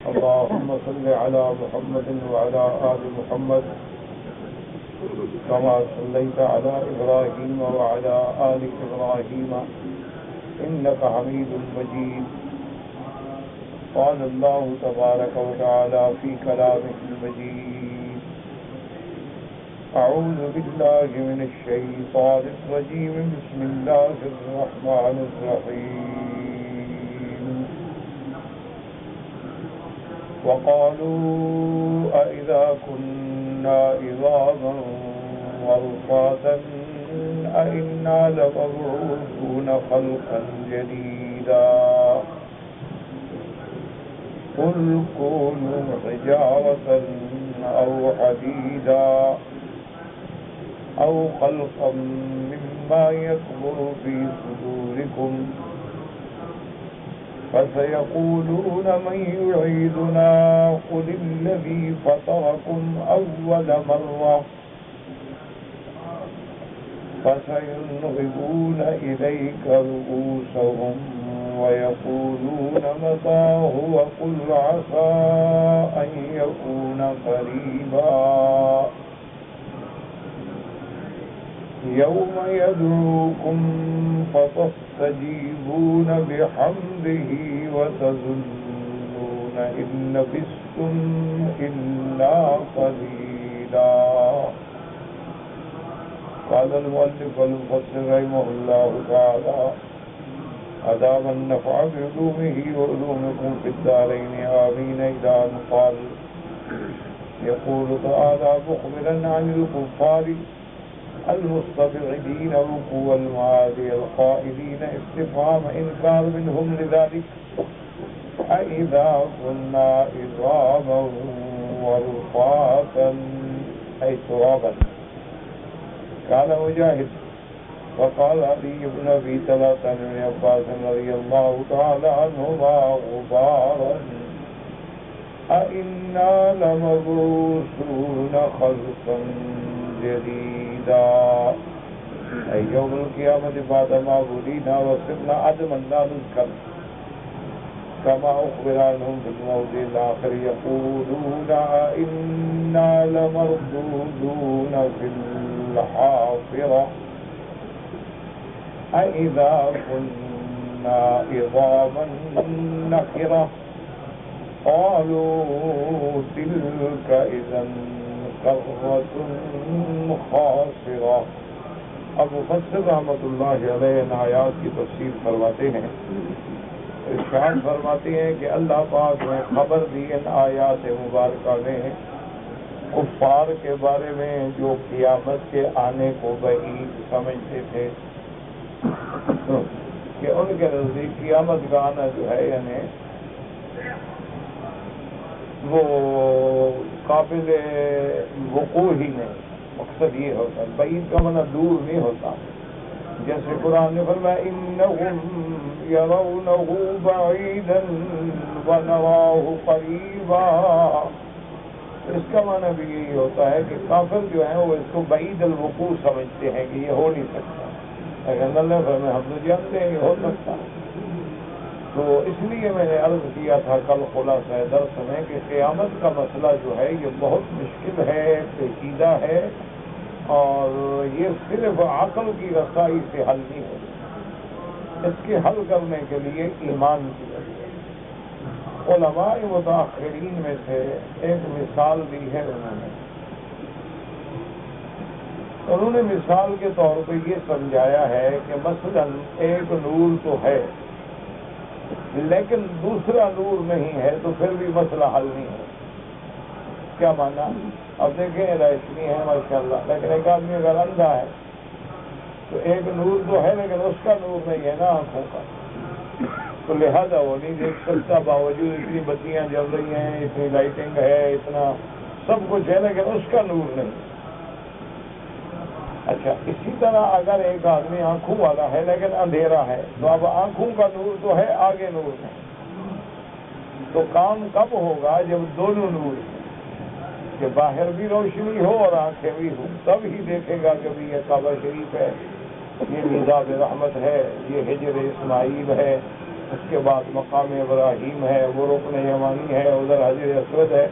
اللهم صل على محمد وعلى آل محمد كما صليت على إبراهيم وعلى آل إبراهيم إنك حميد مجيد. قال الله تبارك وتعالى في كلامه المجيد: أعوذ بالله من الشيطان الرجيم. بسم الله الرحمن الرحيم. وقالوا أإذا كنا عظاما ورفاتا أإنا لمبعوثون خلقا جديدا قل كونوا حجارة أو حديدا أو خلقا مما يكبر في صدوركم فسيقولون من يعيدنا قل الذي فطركم أول مرة فسينغضون إليك رؤوسهم ويقولون متى هو قل عسى أن يكون قريبا يوم يدعوكم فتستجيبون بحمده وتظنون إن لبثتم إلا قليلا. قال المؤلف المفسر رحمه الله تعالى: أدام النفع بعلومه وعلومكم في الدارين آمين. إلى أن قال: يقول تعالى مخبرا عن الكفار المستبعدين ركوع المعادي القائلين استفهام إنكار منهم لذلك: أإذا كنا عظاما ورفاتا أي ترابا. قال مجاهد: وقال علي بن أبي طلحة عن ابن عباس رضي الله تعالى عنهما غبارا أإنا لمبعوثون خلقا جديدا أي يوم القيامة بعدما ولينا وصرنا عدما لا نذكر كما أخبر عنهم في الموضع الآخر يقولون إنا لمردودون في الحافرة أإذا كنا عظاما نخرة قالوا تلك إذا كرة خاسرة. اب مفسر رحمۃ اللہ علیہ ان آیات کی تفسیر فرماتے ہیں، ارشاد فرماتے ہیں کہ اللہ پاک نے خبر دی ان آیات مبارکہ میں کفار کے بارے میں جو قیامت کے آنے کو بعید سمجھتے تھے کہ ان کے نزدیک قیامت کا آنا جو ہے یعنی وہ قابل وقوع ہی نہیں. مقصد یہ ہوتا ہے، بعید کا معنی دور نہیں ہوتا. جیسے قرآن نے فرمایا انہم یرونہ بعیدا ونراہ قریبا، اس کا معنی بھی یہی ہوتا ہے کہ کافر جو ہیں وہ اس کو بعید الوقوع سمجھتے ہیں کہ یہ ہو نہیں سکتا، لیکن اللہ فرمایا ہم تو جانتے ہیں کہ ہو سکتا. تو اس لیے میں نے عرض کیا تھا کل خلاصہ درس میں کہ قیامت کا مسئلہ جو ہے یہ بہت مشکل ہے، پیچیدہ ہے، اور یہ صرف عقل کی رسائی سے حل نہیں ہوتی. اس کے حل کرنے کے لیے ایمان کی ضرورت. علماء متاخرین میں سے ایک مثال دی ہے انہوں نے مثال کے طور پہ یہ سمجھایا ہے کہ مثلا ایک نور تو ہے لیکن دوسرا نور نہیں ہے تو پھر بھی مسئلہ حل نہیں ہے. کیا مانا؟ اب دیکھیں روشنی ہے ماشاءاللہ، لیکن ایک آدمی اگر اندھا ہے تو ایک نور تو ہے لیکن اس کا نور نہیں ہے نا آنکھوں کا، تو لہذا وہ نہیں دیکھ سکتا. باوجود اتنی بتیاں جل رہی ہیں، اتنی لائٹنگ ہے، اتنا سب کچھ ہے لیکن اس کا نور نہیں. اچھا، اسی طرح اگر ایک آدمی آنکھوں والا ہے لیکن اندھیرا ہے تو اب آنکھوں کا نور تو ہے، آگے نور نہیں. تو کام کب ہوگا؟ جب دونوں نور ہیں، کہ باہر بھی روشنی ہو اور آنکھیں بھی ہوں، تب ہی دیکھے گا کہ بھی یہ کعبہ شریف ہے، یہ میزاب رحمت ہے، یہ حجر اسماعیل ہے، اس کے بعد مقام ابراہیم ہے، وہ رکن یمانی ہے، ادھر حجر اسود ہے.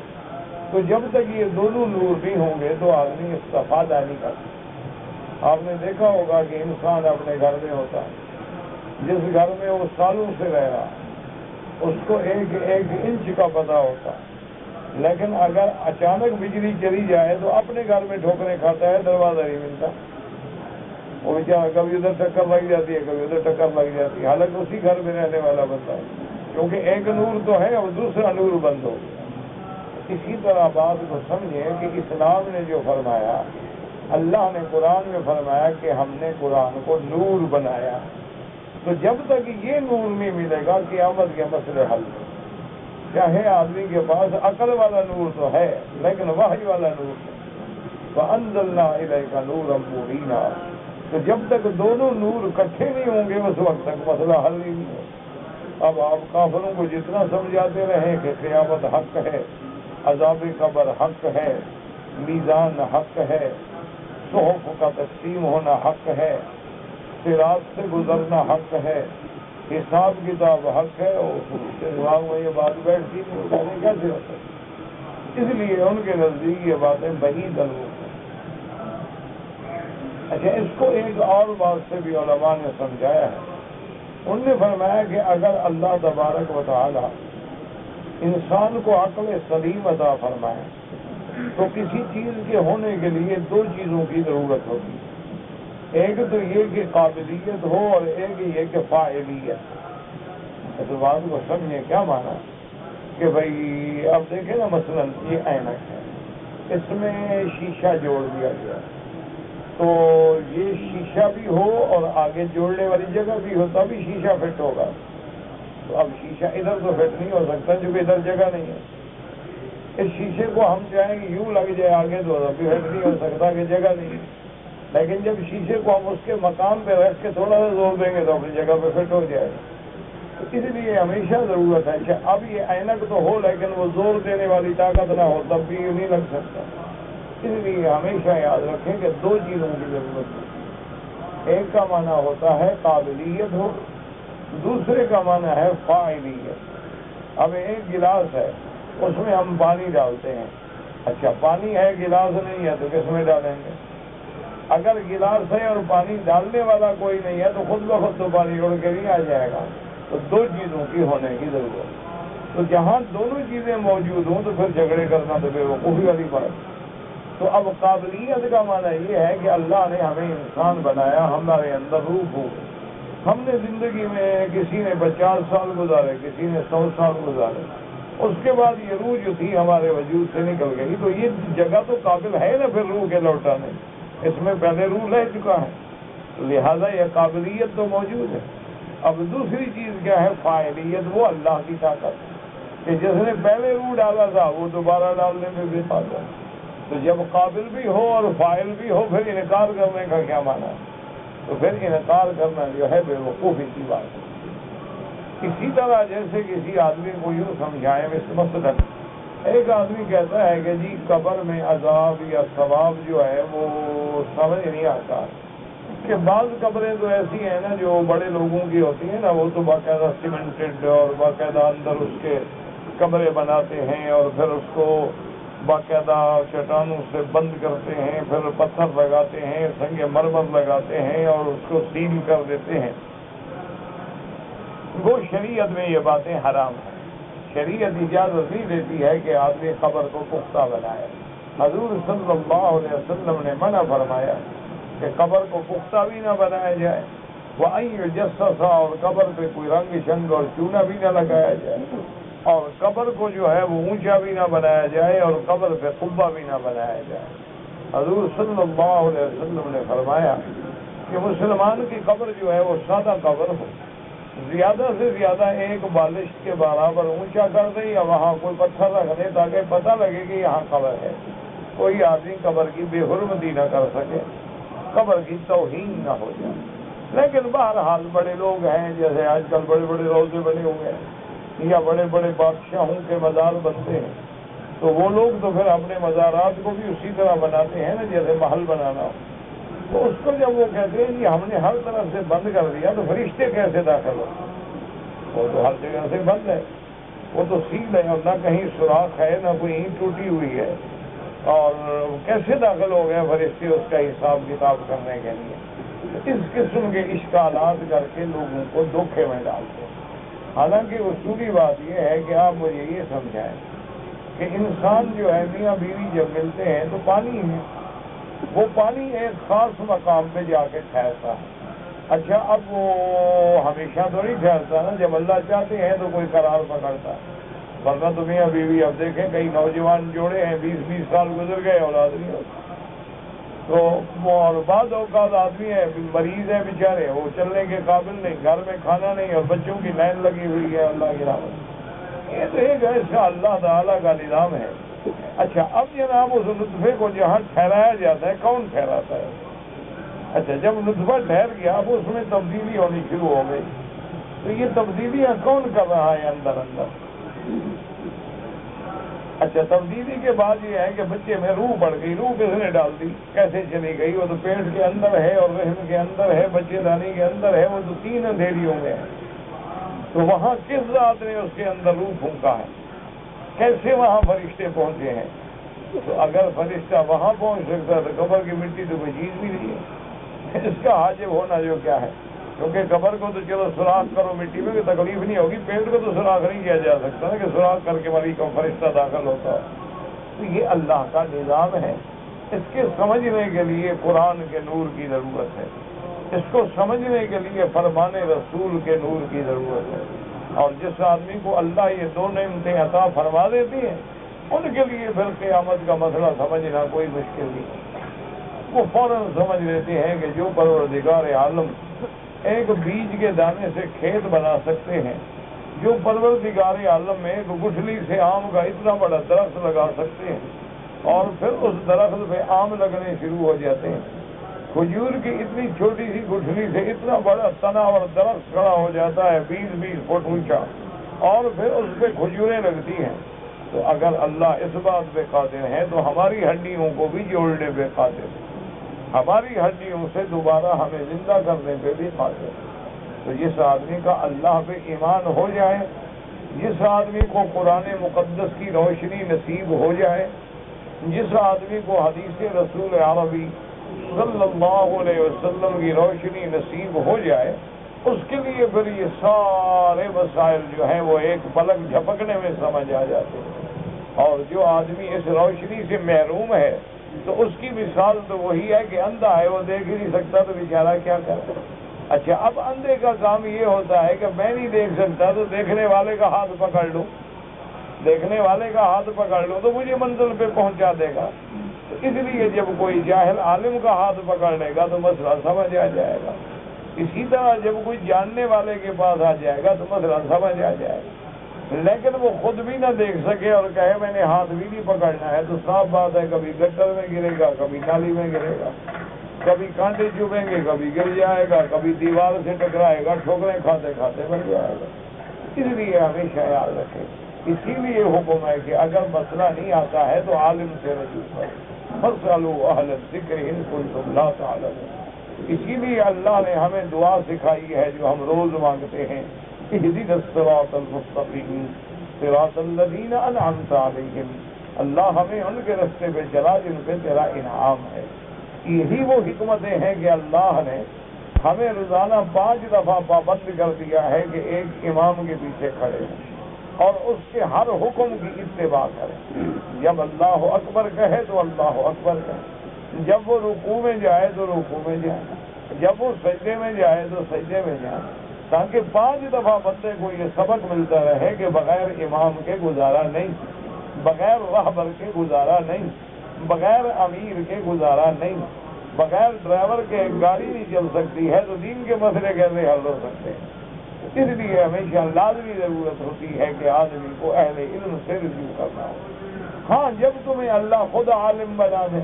تو جب تک یہ دونوں نور نہیں ہوں گے تو آدمی استفادہ نہیں کرتا. آپ نے دیکھا ہوگا کہ انسان اپنے گھر میں ہوتا ہے، جس گھر میں وہ سالوں سے رہ رہا اس کو ایک ایک انچ کا پتہ ہوتا ہے، لیکن اگر اچانک بجلی چلی جائے تو اپنے گھر میں ٹھوکریں کھاتا ہے، دروازہ نہیں ملتا. وہ بیچارہ کبھی ادھر ٹکر لگ جاتی ہے، کبھی ادھر ٹکر لگ جاتی ہے، حالانکہ اسی گھر میں رہنے والا بنتا ہے، کیونکہ ایک نور تو ہے اور دوسرا نور بند ہو گیا. اسی طرح بات کو سمجھیں کہ اسلام نے جو فرمایا، اللہ نے قرآن میں فرمایا کہ ہم نے قرآن کو نور بنایا. تو جب تک یہ نور نہیں ملے گا قیامت کے مسئلے حل نہیں. چاہے آدمی کے پاس عقل والا نور تو ہے لیکن وحی والا نور نہیں. وَأَنزَلْنَا إِلَيْكَ نُورًا مُبِينًا. تو جب تک دونوں نور اکٹھے نہیں ہوں گے اس وقت تک مسئلہ حل ہی نہیں ہوگا. اب آپ کافروں کو جتنا سمجھاتے رہیں کہ قیامت حق ہے، عذاب قبر حق ہے، میزان حق ہے، صحف کا تقسیم ہونا حق ہے، صراط سے گزرنا حق ہے، حساب کتاب حق ہے، اور اس کے دماغ میں یہ بات بیٹھتی نہیں، کہنے کیسے ہو سکتی؟ اس لیے ان کے نزدیک یہ باتیں بعید الوق ہیں. اچھا، اس کو ایک اور بات سے بھی علماء نے سمجھایا ہے. انہوں نے فرمایا کہ اگر اللہ تبارک و تعالی انسان کو عقل سلیم عطا فرمائے تو کسی چیز کے ہونے کے لیے دو چیزوں کی ضرورت ہوتی ہے. ایک تو یہ کہ قابلیت ہو اور ایک یہ کہ فاعلیت. اس بات کو سمجھیں کیا مانا کہ بھائی اب دیکھیں نا، مثلا یہ اینک ہے، اس میں شیشہ جوڑ دیا گیا، تو یہ شیشہ بھی ہو اور آگے جوڑنے والی جگہ بھی ہو تبھی شیشہ فٹ ہوگا. تو اب شیشہ ادھر تو فٹ نہیں ہو سکتا کیونکہ ادھر جگہ نہیں ہے. اس شیشے کو ہم چاہیں کہ یوں لگ جائے آگے تو ابھی فٹ نہیں ہو سکتا کہ جگہ نہیں ہے. لیکن جب شیشے کو ہم اس کے مقام پہ رکھ کے تھوڑا سا زور دیں گے تو اپنی جگہ پہ فٹ ہو جائے گا. تو اس لیے ہمیشہ ضرورت ہے کہ اب یہ اینک تو ہو لیکن وہ زور دینے والی طاقت نہ ہو تب بھی نہیں لگ سکتا. اس لیے ہمیشہ یاد رکھیں کہ دو چیزوں کی ضرورت ہے. ایک کا معنی ہوتا ہے قابلیت ہو، دوسرے کا معنی ہے فاعلیت. اب ایک گلاس ہے، اس میں ہم پانی ڈالتے ہیں. اچھا، پانی ہے گلاس نہیں ہے تو کس میں ڈالیں گے؟ اگر گلاس ہے اور پانی ڈالنے والا کوئی نہیں ہے تو خود بخود تو پانی اڑ کے نہیں آ جائے گا. تو دو چیزوں کی ہونے کی ضرورت. تو جہاں دونوں چیزیں موجود ہوں تو پھر جھگڑے کرنا تو بے وقوفی والی بات. تو اب قابلیت کا معنی یہ ہے کہ اللہ نے ہمیں انسان بنایا، ہمارے اندر روح ہو. ہم نے زندگی میں کسی نے 50 سال گزارے، کسی نے 100 سال گزارے، اس کے بعد یہ روح جو تھی ہمارے وجود سے نکل گئی. تو یہ جگہ تو قابل ہے نا پھر روح کے لوٹانے، اس میں پہلے روح رہ چکا ہے، لہذا یہ قابلیت تو موجود ہے. اب دوسری چیز کیا ہے؟ فاعلیت. وہ اللہ کی طاقت کہ جس نے پہلے روح ڈالا تھا وہ دوبارہ ڈالنے میں بے پاتا ہے. تو جب قابل بھی ہو اور فاعل بھی ہو پھر انکار کرنے کا کیا معنی ہے؟ تو پھر انکار کرنا جو ہے بے وقوفی کی بات ہے. اسی طرح جیسے کسی آدمی کو یوں سمجھائیں، مثلا ایک آدمی کہتا ہے کہ جی قبر میں عذاب یا ثواب جو ہے وہ سمجھ نہیں آتا. کہ بعض قبریں تو ایسی ہیں نا جو بڑے لوگوں کی ہوتی ہیں نا، وہ تو باقاعدہ سیمنٹڈ اور باقاعدہ اندر اس کے کمرے بناتے ہیں اور پھر اس کو باقاعدہ چٹانوں سے بند کرتے ہیں، پھر پتھر لگاتے ہیں، سنگ مرمر لگاتے ہیں اور اس کو سیل کر دیتے ہیں. وہ شریعت میں یہ باتیں حرام ہیں. شریعت اجازت نہیں دیتی ہے کہ آدمی قبر کو پختہ بنائے. حضور صلی اللہ علیہ وسلم نے منع فرمایا کہ قبر کو پختہ بھی نہ بنایا جائے، وَأَن يُجَسَّسَ، اور قبر پہ کوئی رنگ شنگ اور چونا بھی نہ لگایا جائے، اور قبر کو جو ہے وہ اونچا بھی نہ بنایا جائے اور قبر پہ قبہ بھی نہ بنایا جائے. حضور صلی اللہ علیہ وسلم نے فرمایا کہ مسلمان کی قبر جو ہے وہ سادہ قبر ہو، زیادہ سے زیادہ ایک بالشت کے برابر اونچا کر دیں یا وہاں کوئی پتھر رکھ دیں تاکہ پتہ لگے کہ یہاں قبر ہے. کوئی آدمی قبر کی بے حرمتی نہ کر سکے، قبر کی توہین نہ ہو جائے. لیکن بہرحال بڑے لوگ ہیں، جیسے آج کل بڑے بڑے روضے بنے ہوئے ہیں یا بڑے بڑے بادشاہوں کے مزار بنتے ہیں، تو وہ لوگ تو پھر اپنے مزارات کو بھی اسی طرح بناتے ہیں نا جیسے محل بنانا ہو. تو اس کو جب وہ کہتے ہیں کہ ہم نے ہر طرف سے بند کر دیا تو فرشتے کیسے داخل ہو؟ وہ تو ہر جگہ سے بند ہے، وہ تو سیل ہے اور نہ کہیں سوراخ ہے، نہ کوئی اینٹ ٹوٹی ہوئی ہے، اور کیسے داخل ہو گئے فرشتے اس کا حساب کتاب کرنے کے لیے؟ اس قسم کے اشکالات کر کے لوگوں کو دھوکے میں ڈالتے ہیں۔ حالانکہ اصولی بات یہ ہے کہ آپ مجھے یہ سمجھائیں کہ انسان جو ہے میاں بیوی جب ملتے ہیں تو پانی ہے، وہ پانی ایک خاص مقام پہ جا کے ٹھہرتا ہے۔ اچھا، اب وہ ہمیشہ تو نہیں ٹھہرتا نا، جب اللہ چاہتے ہیں تو کوئی قرار پکڑتا ہے، ورنہ تو میاں بیوی اب دیکھیں کئی نوجوان جوڑے ہیں 20-20 سال گزر گئے اولاد نہیں ہوتی، تو اور بعض اوقات آدمی ہے مریض ہے بیچارے، وہ چلنے کے قابل نہیں، گھر میں کھانا نہیں اور بچوں کی لائن لگی ہوئی ہے اللہ کی رحمت۔ یہ تو ایک ایسا اللہ تعالیٰ کا نظام ہے۔ اچھا، اب جناب اس نطفے کو جہاں ٹھہرایا جاتا ہے کون ٹھہراتا ہے؟ اچھا، جب نطفہ ٹھہر گیا اب اس میں تبدیلی ہونی شروع ہو گئی، تو یہ تبدیلیاں کون کر رہا ہے اندر اندر؟ اچھا، تبدیلی کے بعد یہ ہے کہ بچے میں روح بڑھ گئی، روح کس نے ڈال دی؟ کیسے چلی گئی؟ وہ تو پیٹ کے اندر ہے اور رحم کے اندر ہے، بچے دانی کے اندر ہے، وہ تو 3 اندھیریوں میں ہے، تو وہاں کس ذات نے اس کے اندر روح پھونکا ہے؟ کیسے وہاں فرشتے پہنچے ہیں؟ تو اگر فرشتہ وہاں پہنچ سکتا تو قبر کی مٹی تو کوئی چیز بھی نہیں ہے، اس کا حاجب ہونا جو کیا ہے؟ کیونکہ قبر کو تو چلو سوراخ کرو مٹی میں، کوئی تکلیف نہیں ہوگی، پیٹ کو تو سوراخ نہیں کیا جا سکتا نا کہ سوراخ کر کے مریض کو فرشتہ داخل ہوتا ہے۔ تو یہ اللہ کا نظام ہے، اس کے سمجھنے کے لیے قرآن کے نور کی ضرورت ہے، اس کو سمجھنے کے لیے فرمان رسول کے نور کی ضرورت ہے، اور جس آدمی کو اللہ یہ 2 نعمتیں عطا فرما دیتی ہیں ان کے لیے پھر قیامت کا مسئلہ سمجھنا کوئی مشکل نہیں، وہ فوراً سمجھ لیتے ہیں کہ جو پروردگار عالم ایک بیج کے دانے سے کھیت بنا سکتے ہیں، جو پروردگار عالم میں ایک گٹھلی سے آم کا اتنا بڑا درخت لگا سکتے ہیں اور پھر اس درخت پہ آم لگنے شروع ہو جاتے ہیں، کھجور کی اتنی چھوٹی سی گٹھلی سے اتنا بڑا تنا اور درخت کھڑا ہو جاتا ہے 20-20 فٹ اونچا، اور پھر اس پہ کھجوریں لگتی ہیں، تو اگر اللہ اس بات پہ قادر ہے تو ہماری ہڈیوں کو بھی جوڑنے پہ قادر ہے، ہماری ہڈیوں سے دوبارہ ہمیں زندہ کرنے پہ بھی قادر ہے۔ تو جس آدمی کا اللہ پہ ایمان ہو جائے، جس آدمی کو قرآن مقدس کی روشنی نصیب ہو جائے، جس آدمی کو حدیث رسول عربی صلی اللہ علیہ وسلم کی روشنی نصیب ہو جائے، اس کے لیے پھر یہ سارے مسائل جو ہیں وہ ایک پلک جھپکنے میں سمجھ آ جاتے ہیں، اور جو آدمی اس روشنی سے محروم ہے تو اس کی مثال تو وہی ہے کہ اندھا ہے، وہ دیکھ ہی نہیں سکتا تو بیچارہ کیا کرتا۔ اچھا، اب اندھے کا کام یہ ہوتا ہے کہ میں نہیں دیکھ سکتا تو دیکھنے والے کا ہاتھ پکڑ لوں، دیکھنے والے کا ہاتھ پکڑ لوں تو مجھے منزل پہ پہنچا دے گا، تو اس لیے جب کوئی جاہل عالم کا ہاتھ پکڑ لے گا تو مسئلہ سمجھ آ جائے گا، اسی طرح جب کوئی جاننے والے کے پاس آ جائے گا تو مسئلہ سمجھ آ جائے گا، لیکن وہ خود بھی نہ دیکھ سکے اور کہے میں نے ہاتھ بھی نہیں پکڑنا ہے، تو صاف بات ہے کبھی گٹر میں گرے گا، کبھی نالی میں گرے گا، کبھی کانٹے چبھیں گے، کبھی گر جائے گا، کبھی دیوار سے ٹکرائے گا، ٹھوکریں کھاتے کھاتے مر جائے گا۔ اس لیے ہمیشہ یاد رکھیں، اسی لیے حکم ہے کہ اگر مسئلہ نہیں آتا ہے تو عالم سے رجوع کرو، فاسألوا اہل الذکر ان کنتم لا تعلمون۔ اسی لیے اللہ نے ہمیں دعا سکھائی ہے جو ہم روز مانگتے ہیں، اہدنا الصراط المستقیم صراط الذین انعمت علیہم، اللہ ہمیں ان کے راستے پہ چلا جن پہ تیرا انعام ہے۔ یہی وہ حکمتیں ہیں کہ اللہ نے ہمیں روزانہ 5 دفعہ پابند کر دیا ہے کہ ایک امام کے پیچھے کھڑے ہوں اور اس کے ہر حکم کی اتباع کریں۔ جب اللہ اکبر کہے تو اللہ اکبر کہے، جب وہ رکوع میں جائے تو رکوع میں جائے، جب وہ سجدے میں جائے تو سجدے میں جائے، تاکہ 5 دفعہ بندے کو یہ سبق ملتا رہے کہ بغیر امام کے گزارا نہیں، بغیر رہبر کے گزارا نہیں، بغیر امیر کے گزارا نہیں، بغیر ڈرائیور کے گاڑی نہیں چل سکتی ہے، تو دین کے مسئلے کیسے حل ہو سکتے ہیں؟ اس لیے ہمیشہ لازمی ضرورت ہوتی ہے کہ آدمی کو اہل علم سے رجوع کرنا ہو۔ ہاں، جب تمہیں اللہ خود عالم بنا دے،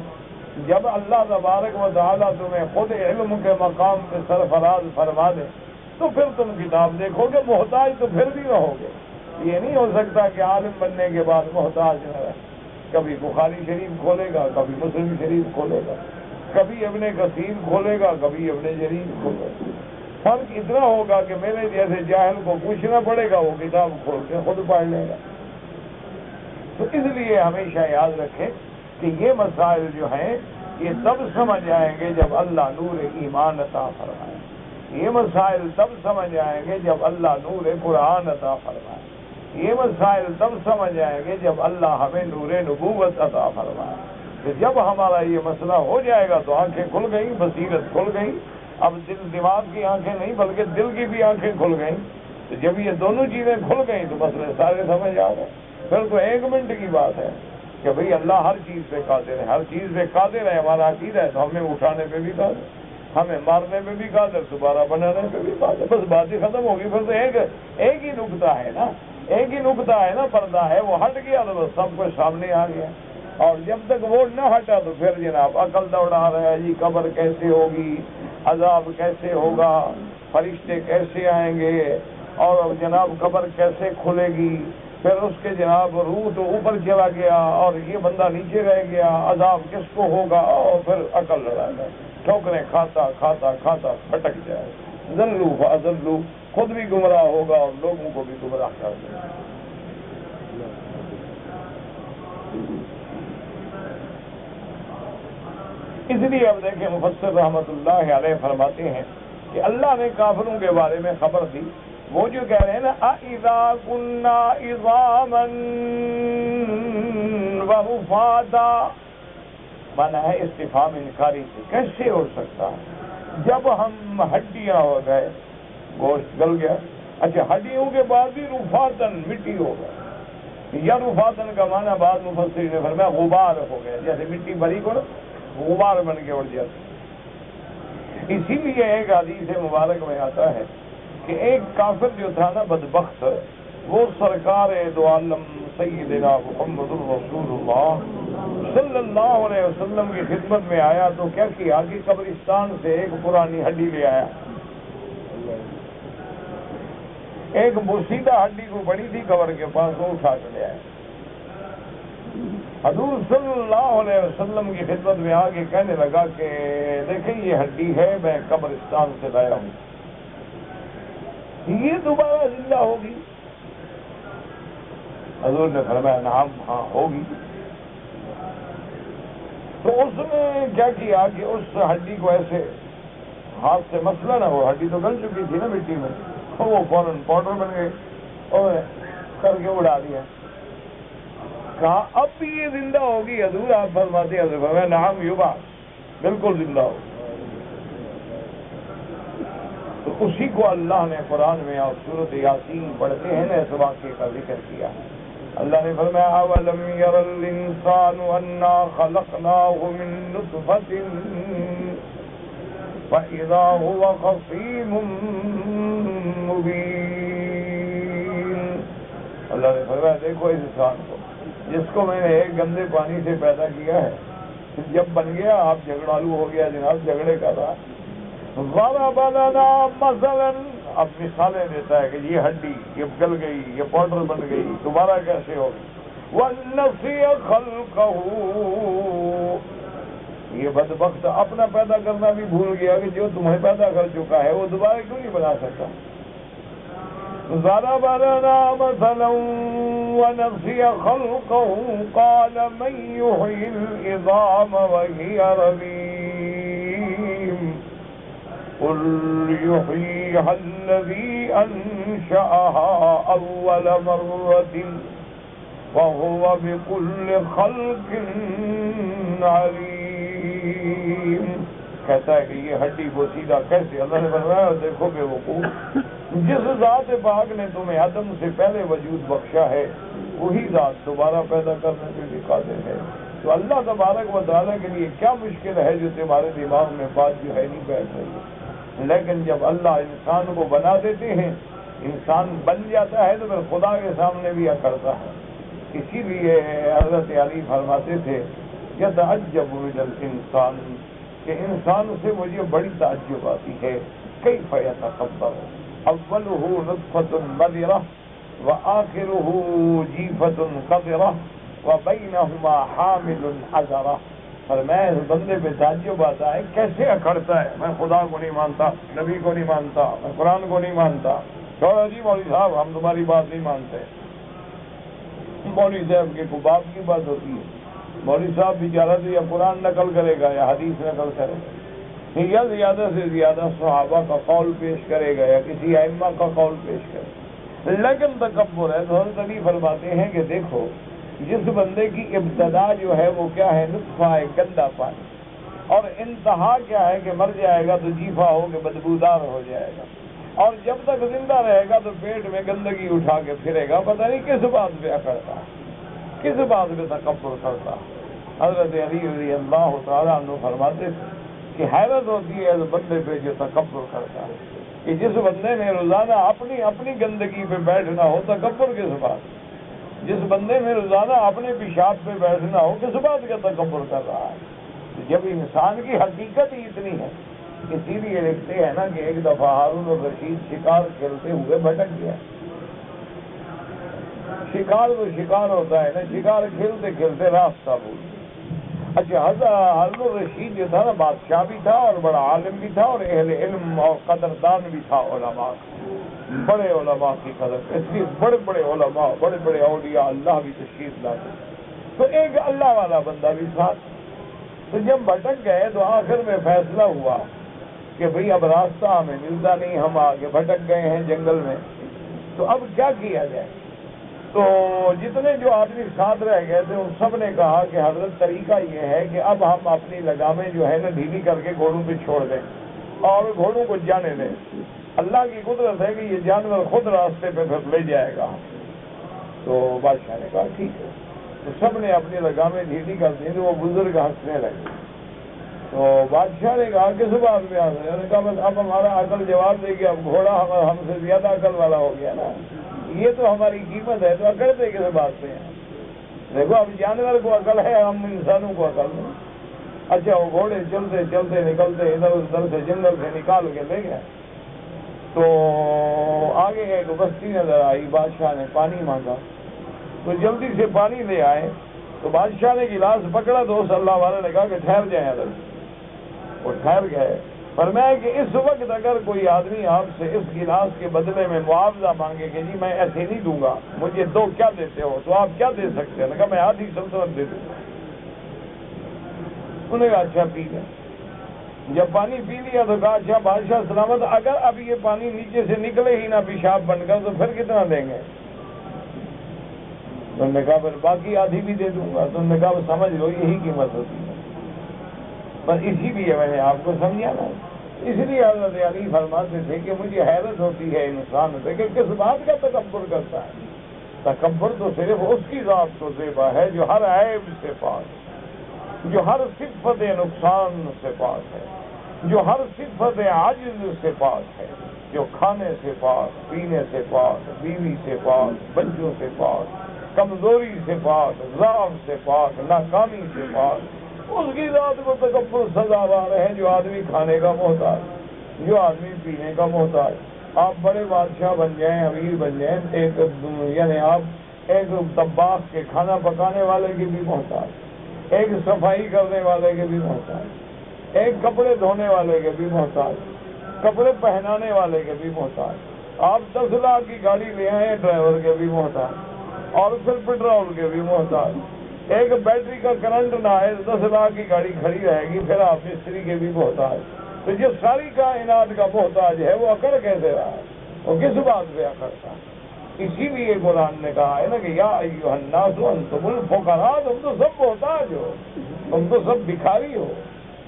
جب اللہ تبارک و تعالیٰ تمہیں خود علم کے مقام پہ سرفراز فرما دے تو پھر تم کتاب دیکھو گے، محتاج تو پھر بھی رہو گے۔ یہ نہیں ہو سکتا کہ عالم بننے کے بعد محتاج نہ رہے، کبھی بخاری شریف کھولے گا، کبھی مسلم شریف کھولے گا، کبھی ابن کثیر کھولے گا، کبھی ابن جریر کھولے گا۔ فرق اتنا ہوگا کہ میرے جیسے جاہل کو پوچھنا پڑے گا، وہ کتاب کھول کے خود پڑھ لے گا۔ تو اس لیے ہمیشہ یاد رکھیں کہ یہ مسائل جو ہیں یہ تب سمجھ آئیں گے جب اللہ نور ایمان عطا فرمائے، یہ مسائل تب سمجھ آئیں گے جب اللہ نور قرآن عطا فرمائے، یہ مسائل تب سمجھ آئیں گے جب اللہ ہمیں نور نبوت عطا فرمائے۔ کہ جب ہمارا یہ مسئلہ ہو جائے گا تو آنکھیں کھل گئیں، بصیرت کھل گئی، اب دماغ کی آنکھیں نہیں بلکہ دل کی بھی آنکھیں کھل گئیں۔ تو جب یہ دونوں چیزیں کھل گئیں تو مسئلے سارے سمجھ آ گئے۔ پھر تو 1 منٹ کی بات ہے کہ بھئی اللہ ہر چیز پہ قادر ہے، ہر چیز پہ قادر ہے، ہمارا عقیدہ ہے، تو ہمیں اٹھانے پہ بھی قادر، ہمیں مارنے پہ بھی قادر، دوبارہ بنانے پہ بھی قادر۔ بس بات ہی ختم ہوگی۔ پھر تو ایک ہی نقطہ ہے نا، ایک ہی نقطہ ہے نا، پردہ ہے، وہ ہٹ گیا تو بس سب کچھ سامنے آ گیا۔ اور جب تک وہ نہ ہٹا تو پھر جناب عقل دوڑا رہا ہے جی، قبر کیسے ہوگی، عذاب کیسے ہوگا، فرشتے کیسے آئیں گے، اور جناب قبر کیسے کھلے گی، پھر اس کے جناب روح تو اوپر چلا گیا اور یہ بندہ نیچے رہ گیا، عذاب کس کو ہوگا، اور پھر عقل لڑا گیا، ٹھوکریں کھاتا کھاتا کھاتا پھٹک جائے، ذلوا فاضلوا، خود بھی گمراہ ہوگا اور لوگوں کو بھی گمراہ کر دے گا۔ اس لیے اب دیکھیں مفسر رحمۃ اللہ علیہ فرماتے ہیں کہ اللہ نے کافروں کے بارے میں خبر دی، وہ جو کہہ رہے ہیں نا اَإِذَا كُنَّا عِظَامًا وَرُفَاتًا، مانا ہے استفہام انکاری سے، کیسے ہو سکتا ہے جب ہم ہڈیاں ہو گئے، گوشت گل گیا، اچھا ہڈیوں کے بعد بھی رفاتن مٹی ہو گئے، یا رفاتن کا معنی بعض مفسرین نے فرمایا غبار ہو گیا، جیسے مٹی بری کو غبار بن کے اڑ جاتا۔ اسی لیے ایک حدیث مبارک میں آتا ہے کہ ایک کافر جو تھا نا بدبخت، وہ سرکار دو عالم سیدنا محمد الرسول اللہ صلی اللہ علیہ وسلم کی خدمت میں آیا تو کیا کیا کہ قبرستان سے ایک پرانی ہڈی لے آیا، ایک بوسیدہ ہڈی کو پڑی تھی قبر کے پاس، وہ اٹھا کے لے آیا۔ حضور صلی اللہ علیہ وسلم کی خدمت میں آ کے کہنے لگا کہ دیکھیں یہ ہڈی ہے، میں قبرستان سے لایا ہوں، یہ دوبارہ زندہ ہوگی؟ حضور نے فرمایا نعم، ہاں ہوگی۔ تو اس نے کیا کیا کہ اس ہڈی کو ایسے ہاتھ سے مسلا نا، وہ ہڈی تو گل چکی تھی نا مٹی میں، وہ فوراً پاؤڈر بن گئی اور کر کے اڑا دیا۔ کہا اب بھی یہ زندہ ہوگی؟ حضور آپ فرماتے ہیں فرمایا نعم یبعث، بالکل زندہ ہوگی۔ تو اسی کو اللہ نے قرآن میں اور سورۃ یاسین پڑھتے ہیں نا اس واقعے کا ذکر کیا۔ اللہ نے فرمایا اولم یر الانسان انا خلقناه من نطفة فاذا هو خصیم مبین۔ اللہ نے فرمایا دیکھو اس انسان کو جس کو میں نے ایک گندے پانی سے پیدا کیا ہے، جب بن گیا آپ جھگڑالو ہو گیا، جناب جھگڑے کا تھا۔ ضرب لنا مثلا، اب مثالیں دیتا ہے کہ یہ ہڈی یہ گل گئی، یہ پاؤڈر بن گئی، دوبارہ کیسے ہوگی؟ ونسی خلقہ، یہ بدبخت اپنا پیدا کرنا بھی بھول گیا کہ جو تمہیں پیدا کر چکا ہے وہ دوبارہ کیوں نہیں بنا سکتا؟ ضرب لنا مثلا ونسی خلقہ قال من یحیی العظام وہی رمیم قل یحییها الذی انشأها اول مرة وهو بكل خلق علیم۔ کہتا ہے کہ یہ ہڈی کو سیدھا کیسے؟ اللہ نے فرمایا دیکھو بے وقوف، جس ذات پاک نے تمہیں عدم سے پہلے وجود بخشا ہے وہی ذات دوبارہ پیدا کرنے کے لیے قادر ہے۔ تو اللہ تبارک و تعالیٰ کے لیے کیا مشکل ہے جو تمہارے دماغ میں بات جو ہے نہیں بیٹھ رہی ہے؟ لیکن جب اللہ انسان کو بنا دیتے ہیں، انسان بن جاتا ہے تو پھر خدا کے سامنے بھی اکڑتا ہے۔ اسی لیے حضرت علی فرماتے تھے یتعجب من الانسان، کہ انسان سے مجھے بڑی تعجب آتی ہے، کیف یتکبر اولہ نطفۃ مضرہ وآخرہ جیفۃ قذرہ وبینہما حامل عذرہ۔ فرمایا اس بندے پہ تعجب آتا ہے کیسے اکڑتا ہے، میں خدا کو نہیں مانتا، نبی کو نہیں مانتا، میں قرآن کو نہیں مانتا۔ چھوڑو جی مولوی صاحب ہم تمہاری بات نہیں مانتے۔ مولوی صاحب کے کو باپ کی بات ہوتی ہے، مولوی صاحب بیچارہ تو یا قرآن نقل کرے گا یا حدیث نقل کرے گا، یا زیادہ سے زیادہ صحابہ کا قول پیش کرے گا یا کسی ائمہ کا قول پیش کرے گا، لیکن تکبر ہے۔ تو حضرت علی فرماتے ہیں کہ دیکھو جس بندے کی ابتدا جو ہے وہ کیا ہے، نطفہ ہے، گندا پانی، اور انتہا کیا ہے کہ مر جائے گا تو جیفا ہو کے بدبودار ہو جائے گا، اور جب تک زندہ رہے گا تو پیٹ میں گندگی اٹھا کے پھرے گا، پتہ نہیں کس بات پہ اکڑتا، کس بات پہ تکبر کرتا۔ حضرت علی رضی اللہ تعالیٰ عنہ فرماتے تھے کہ حیرت ہوتی ہے اس بندے پہ جو تکبر کرتا ہے، کہ جس بندے میں روزانہ اپنی گندگی پہ بیٹھنا ہو، تکبر کس بات؟ جس بندے میں روزانہ اپنے پیشاب پہ بیٹھنا ہو، کس بات کا تکبر کر رہا ہے؟ جب انسان کی حقیقت ہی اتنی ہے، اسی لیے لکھتے ہیں نا کہ ایک دفعہ ہارون الرشید شکار کھیلتے ہوئے بھٹک گیا۔ شکار تو شکار ہوتا ہے نا، شکار کھیلتے کھیلتے راستہ بھول گیا۔ اچھا حضرت ہارون الرشید جو تھا نا، بادشاہ بھی تھا اور بڑا عالم بھی تھا اور اہل علم اور قدردان بھی تھا، علماء بڑے علماء کی قدر، اس لیے بڑے بڑے علماء، بڑے بڑے اولیاء اللہ بھی تشریف لاتے، تو ایک اللہ والا بندہ بھی تھا۔ تو جب بھٹک گئے تو آخر میں فیصلہ ہوا کہ بھئی اب راستہ ہمیں ملتا نہیں، ہم آگے بھٹک گئے ہیں جنگل میں، تو اب کیا کیا جائے؟ تو جتنے جو آدمی ساتھ رہ گئے تھے ان سب نے کہا کہ حضرت طریقہ یہ ہے کہ اب ہم اپنی لگامیں جو ہے نا ڈھیلی کر کے گھوڑوں پہ چھوڑ دیں اور گھوڑوں کو جانے دیں، اللہ کی قدرت ہے کہ یہ جانور خود راستے پہ پھر لے جائے گا۔ تو بادشاہ نے کہا ٹھیک ہے، تو سب نے اپنی لگامیں ڈھیلی کر دی، تو وہ بزرگ ہنسنے لگے۔ تو بادشاہ نے کہا کس بات میں ہنس رہے؟ نے کہا بس اب ہمارا عقل جواب دے گیا، اب گھوڑا ہم سے زیادہ عقل والا ہو گیا نا، یہ تو ہماری قیمت ہے، تو اکڑتے کس بات پہ ہیں؟ دیکھو اب جانور کو عقل ہے، ہم انسانوں کو عقل نہیں۔ اچھا وہ گھوڑے چلتے چلتے نکلتے ادھر ادھر سے جنگل سے نکال کے لے گئے، تو آگے ایک بستی نظر آئی، بادشاہ نے پانی مانگا تو جلدی سے پانی لے آئے، تو بادشاہ نے گلاس پکڑا تو اس اللہ والے نے کہا کہ ٹھہر جائیں ادھر، وہ ٹھہر گئے۔ فرمایا کہ اس وقت اگر کوئی آدمی آپ سے اس گلاس کے بدلے میں معاوضہ مانگے کہ جی میں ایسے نہیں دوں گا، مجھے دو کیا دیتے ہو، تو آپ کیا دے سکتے ہیں؟ کہا میں آدھی سلطنت دے دوں گا۔ انہوں نے کہا اچھا پی لیں۔ جب پانی پی لیا تو کہا اچھا بادشاہ سلامت، اگر اب یہ پانی نیچے سے نکلے ہی نہ پیشاب بن کر تو پھر کتنا دیں گے؟ انہوں نے کہا پھر باقی آدھی بھی دے دوں گا۔ تو انہوں نے کہا سمجھ لو یہی قیمت ہوتی ہے، بس اسی لیے میں نے آپ کو سمجھا نا۔ اس لیے حضرت علی فرماتے تھے کہ مجھے حیرت ہوتی ہے انسان سے کہ کس بات کا تکبر کرتا ہے۔ تکبر تو صرف اس کی ذات کو زیبا ہے جو ہر عیب سے پاک، جو ہر صفت نقصان سے پاک ہے، جو ہر صفت عاجز سے پاک ہے، جو کھانے سے پاک، پینے سے پاک، بیوی سے پاک، بچوں سے پاک، کمزوری سے پاک، ضعف سے پاک، ناکامی سے پاک، اس کی ذات کو تکبر سزاوار ہے جو آدمی کھانے کا محتاج، جو آدمی پینے کا محتاج۔ آپ بڑے بادشاہ بن جائیں، امیر بن جائیں، یعنی آپ ایک طباخ کے کھانا پکانے والے کے بھی محتاج، ایک صفائی کرنے والے کے بھی محتاج، ایک کپڑے دھونے والے کے بھی محتاج، کپڑے پہنانے والے کے بھی محتاج۔ آپ 10 لاکھ کی گاڑی لے آئے ڈرائیور کے بھی محتاج اور پھر پیٹرول کے بھی محتاج۔ ایک بیٹری کا کرنٹ نہ آئے 10 لاکھ کی گاڑی کھڑی رہے گی، پھر آپ مستری کے بھی محتاج۔ تو جو ساری کائنات کا محتاج ہے وہ اکڑ کیسے رہا ہے؟ وہ کس بات پہ اکڑتا؟ اسی لیے قرآن نے کہا ہے نا کہ یا ایھا الناس انتم الفقراء، تم تو سب محتاج ہو، تم تو سب بھکاری ہو،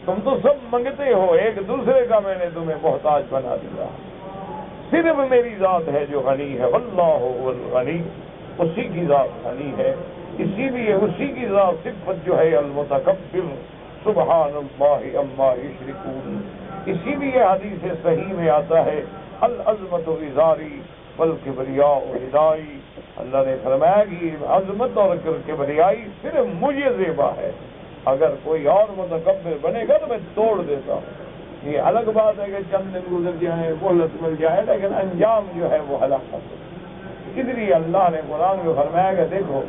تم تو سب منگتے ہو، ایک دوسرے کا میں نے تمہیں محتاج بنا دیا۔ صرف میری ذات ہے جو غنی ہے، واللہ هو الغنی، اسی کی ذات غنی ہے۔ اسی لیے اسی کی ذات صفت جو ہے المتکبر، سبحان اللہ عما یشرکون۔ اسی لیے حدیث صحیح میں آتا ہے العظمت ازاری والکبریاء ردائی، اللہ نے فرمایا کہ عظمت اور کبریائی صرف مجھے زیبا ہے، اگر کوئی اور متکبر بنے گا تو میں توڑ دیتا ہوں۔ یہ الگ بات ہے کہ چند دن گزر جائیں، مہلت مل جائے، لیکن انجام جو ہے وہ ہلاکت ہے۔ اس لیے اللہ نے قرآن میں فرمایا کہ دیکھو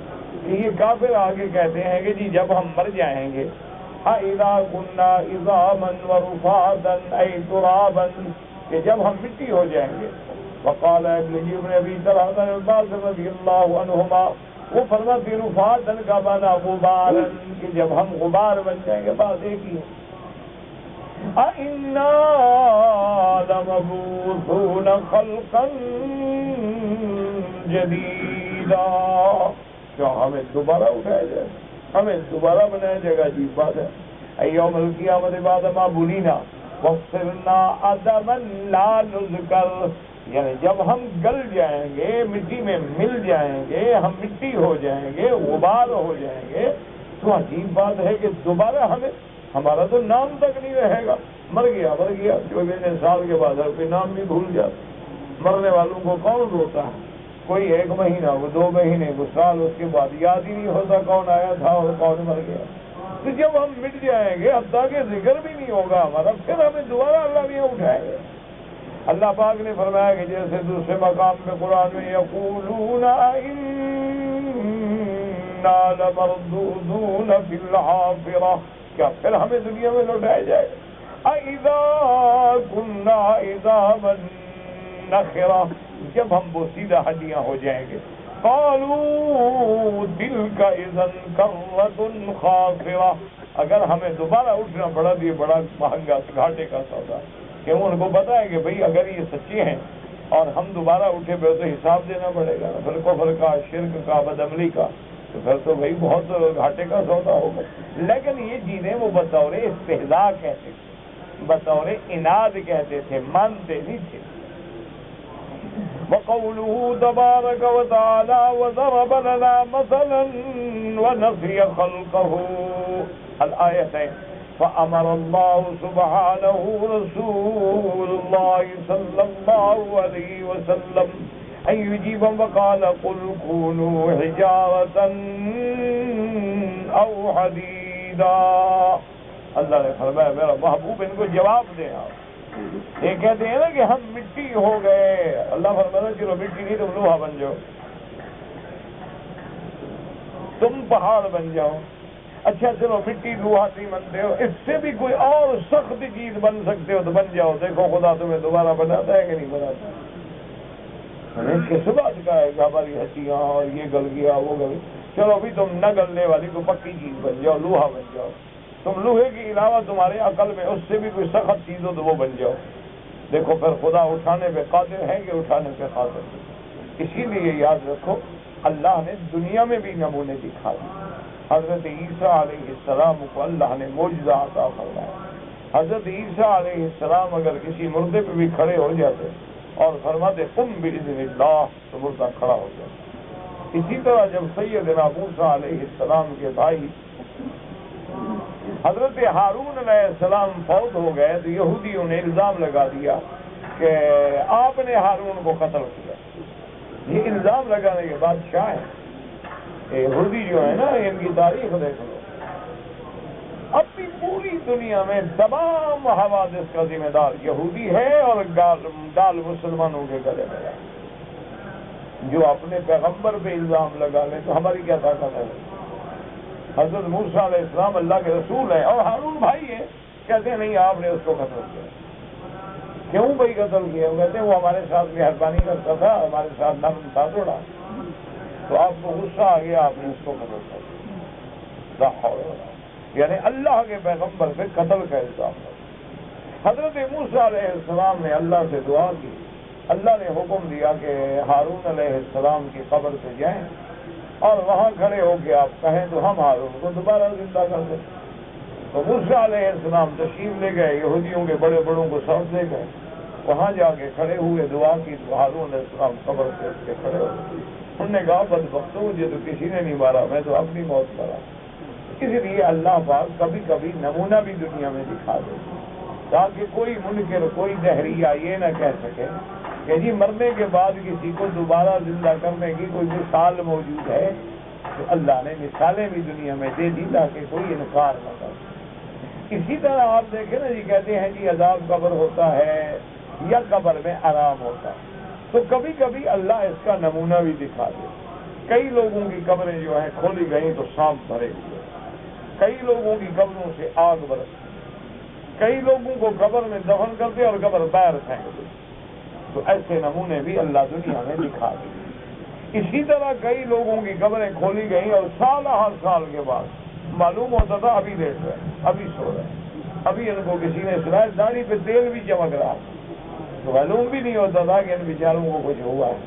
کہ یہ کافر آگے کہتے ہیں کہ جی جب ہم مر جائیں گے اذا كنا عظاما ورفاتا اي ترابا، کہ جب ہم مٹی ہو جائیں گے. وقال ابن ابی طلحہ عباس رضی اللہ عنہما، وہ فرماتے رفاتا کا معنی غبارا، کہ جب ہم غبار بن جائیں گے. بات ایک ہی ہے. اِنَّا لَمَبْعُوثُونَ خَلْقًا جَدِيدًا، کیا ہمیں دوبارہ اٹھایا جائے، ہمیں دوبارہ بنایا جائے گا. عجیب بات ہے. یوم القیامت بعد ما بلینا وصرنا عدما لا نذکر، یعنی جب ہم گل جائیں گے، مٹی میں مل جائیں گے، ہم مٹی ہو جائیں گے، غبار ہو جائیں گے، تو عجیب بات ہے کہ دوبارہ ہمارا تو نام تک نہیں رہے گا. مر گیا 24 سال کے بعد ہر کوئی نام بھی بھول جاتا. مرنے والوں کو کون روتا ہے؟ کوئی 1 مہینہ، وہ 2 مہینے، وہ سال، اس کے بعد یاد ہی نہیں ہوتا کون آیا تھا اور کون مر گیا. تو جب ہم مٹ جائیں گے، حتیٰ کہ ذکر بھی نہیں ہوگا ہمارا، پھر ہمیں دوبارہ اللہ بھی اٹھائے گا. اللہ پاک نے فرمایا کہ جیسے دوسرے مقام میں قرآن میں یقولون انا لمردودون فی الحافرہ، کیا پھر ہمیں دنیا میں لوٹایا جائے گا. اذا كنا عظاما نخرہ، جب ہم بوسیدہ ہڈیاں ہو جائیں گے. قالوا تلك اذا کرۃ خاسرہ، اگر ہمیں دوبارہ اٹھنا پڑا تو یہ بڑا مہنگا گھاٹے کا سودا، کہ ان کو پتا ہے کہ بھئی اگر یہ سچے ہیں اور ہم دوبارہ اٹھے پہ تو حساب دینا پڑے گا، پھر کفر کا، شرک کا، بدعملی کا، تو پھر تو بھئی بہت گھاٹے کا سودا ہوگا. لیکن یہ چیزیں وہ بطور استہزاء کہتے تھے، بطور اناد کہتے تھے، مانتے نہیں تھے. وقوله تبارك وتعالى وضرب لنا مثلا ونسي خلقه الآيتين. فأمر الله سبحانه رسول الله صلى الله عليه وسلم أن يجيب وقال قل كونوا حجارة أو حديدا. اللہ نے فرمایا میرا محبوب ان کو جواب دے. یہ کہتے ہیں نا کہ ہم مٹی ہو گئے، اللہ فرماتا چلو مٹی نہیں تم لوہا بن جاؤ، تم پہاڑ بن جاؤ. اچھا چلو مٹی لوہا نہیں بنتے ہو، اس سے بھی کوئی اور سخت چیز بن سکتے ہو تو بن جاؤ، دیکھو خدا تمہیں دوبارہ بناتا ہے کہ نہیں بناتا. اس کے سبات کا ہے کہ ہماری ہڈیاں اور یہ گل گیا وہ گل، چلو بھی تم نہ گلنے والی کوئی پکی چیز بن جاؤ، لوہا بن جاؤ. تم لوہے کے علاوہ تمہارے عقل میں اس سے بھی کوئی سخت چیز ہو تو وہ بن جاؤ. دیکھو پھر خدا اٹھانے پہ قادر ہے کہ اٹھانے پہ قادر. اسی لیے یاد رکھو اللہ نے دنیا میں بھی نمونے دکھائے. حضرت عیسیٰ علیہ السلام کو اللہ نے معجزہ عطا فرمایا. حضرت عیسیٰ علیہ السلام اگر کسی مردے پہ بھی کھڑے ہو جاتے اور فرماتے قم بإذن اللہ تو مردہ کھڑا ہو جاتا. اسی طرح جب سیدنا موسیٰ علیہ السلام کے بھائی حضرت ہارون علیہ السلام فوت ہو گئے تو یہودیوں نے الزام لگا دیا کہ آپ نے ہارون کو قتل کیا. یہ الزام لگانے کے بادشاہ ہیں یہودی جو ہے نا، ان کی تاریخ دیکھ لو. اپنی پوری دنیا میں تمام حوادث کا ذمہ دار یہودی ہے اور ڈال مسلمانوں کے گلے میں ہے. جو اپنے پیغمبر پہ الزام لگا لیں تو ہماری کیا طاقت ہے. حضرت موسیٰ علیہ السلام اللہ کے رسول ہیں اور ہارون بھائی ہیں، کہتے ہیں نہیں آپ نے اس کو قتل کیا. کیوں بھائی قتل کیا؟ وہ کہتے ہیں وہ ہمارے ساتھ مہربانی کرتا تھا، ہمارے ساتھ نرم تھا تھوڑا، تو آپ کو غصہ آ گیا، آپ نے اس کو قتل کر دیا. یعنی اللہ کے پیغمبر پہ قتل کا الزام ہے. حضرت موسیٰ علیہ السلام نے اللہ سے دعا کی. اللہ نے حکم دیا کہ ہارون علیہ السلام کی قبر پہ جائیں اور وہاں کھڑے ہو کے آپ کہیں تو ہم ہارون کو دوبارہ زندہ کر دیں. تو موسیٰ علیہ السلام تشریف لے گئے، یہودیوں کے بڑے بڑوں کو سونپ لے گئے، وہاں جا کے کھڑے ہوئے، دعا کی تو ہارون علیہ السلام قبر پہ اٹھ کے کھڑے ہوئے. انہوں نے کہا بدبختوں مجھے تو کسی نے نہیں مارا، میں تو اپنی موت مرا. اسی لیے اللہ پاک کبھی کبھی نمونہ بھی دنیا میں دکھا دے تاکہ کوئی منکر، کوئی دہریہ یہ نہ کہہ سکے کہ جی مرنے کے بعد کسی کو دوبارہ زندہ کرنے کی کوئی مثال موجود ہے. تو اللہ نے مثالیں بھی دنیا میں دے دی تاکہ کوئی انکار نہ کر. اسی طرح آپ دیکھیں نا جی، کہتے ہیں جی عذاب قبر ہوتا ہے یا قبر میں آرام ہوتا ہے، تو کبھی کبھی اللہ اس کا نمونہ بھی دکھا دے. کئی لوگوں کی قبریں جو ہیں کھولی گئی تو سانپ بھرے ہوئے، کئی لوگوں کی قبروں سے آگ برستی، کئی لوگوں کو قبر میں دفن کرتے اور قبر باہر پھینکتے. تو ایسے نمونے بھی اللہ دنیا میں دکھا دیے. اسی طرح کئی لوگوں کی قبریں کھولی گئیں اور سال ہر سال کے بعد معلوم ہوتا تھا ابھی لیٹ رہے، ابھی سو رہے، ابھی ان کو کسی نے سنایا داڑھی پہ تیل بھی چمک رہا، تو معلوم بھی نہیں ہوتا تھا کہ ان بیچاروں کو کچھ ہوا ہے.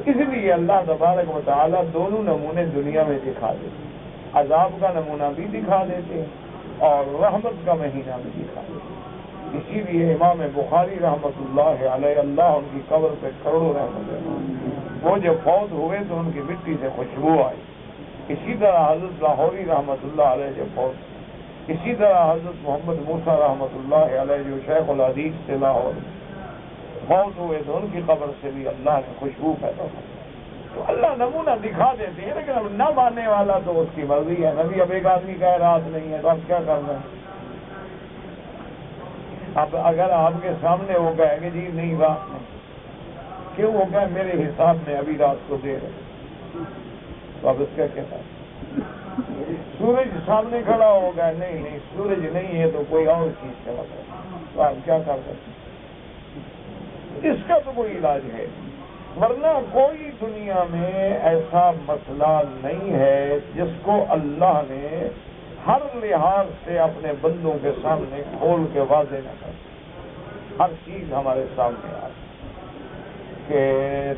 اس لیے اللہ تبارک و تعالیٰ دونوں نمونے دنیا میں دکھا دیتے، عذاب کا نمونہ بھی دکھا دیتے اور رحمت کا مہینہ بھی دکھا دیتے. اسی لیے امام بخاری رحمۃ اللہ علیہ، اللہ ان کی قبر پہ کروڑوں رحمت ہے، وہ جب فوت ہوئے تو ان کی مٹی سے خوشبو آئی. اسی طرح حضرت لاہوری رحمۃ اللہ علیہ جب فوت، اسی طرح حضرت محمد موسیٰ رحمۃ اللہ علیہ جو شیخ الحدیث سے لاہور فوت ہوئے تو ان کی قبر سے بھی اللہ نے خوشبو پیدا کی. تو اللہ نمونہ دکھا دیتے ہیں، لیکن اب نہ ماننے والا تو اس کی مرضی ہے. نبی اب ایک آدمی کا رات نہیں ہے تو آپ کیا کرنا ہے؟ اب اگر آپ کے سامنے وہ کہے کہ جی نہیں رات نہیں، کیوں وہ کہے میرے حساب میں ابھی رات کو دیر ہے، تو اب اس کا کیا ہے؟ سورج سامنے کھڑا ہوگا، نہیں نہیں سورج نہیں ہے تو کوئی اور چیز چلا ہے، تو آپ کیا کر سکتے؟ اس کا تو کوئی علاج ہے. ورنہ کوئی دنیا میں ایسا مسئلہ نہیں ہے جس کو اللہ نے ہر لحاظ سے اپنے بندوں کے سامنے کھول کے واضح نہ کر. ہر چیز ہمارے سامنے آ کہ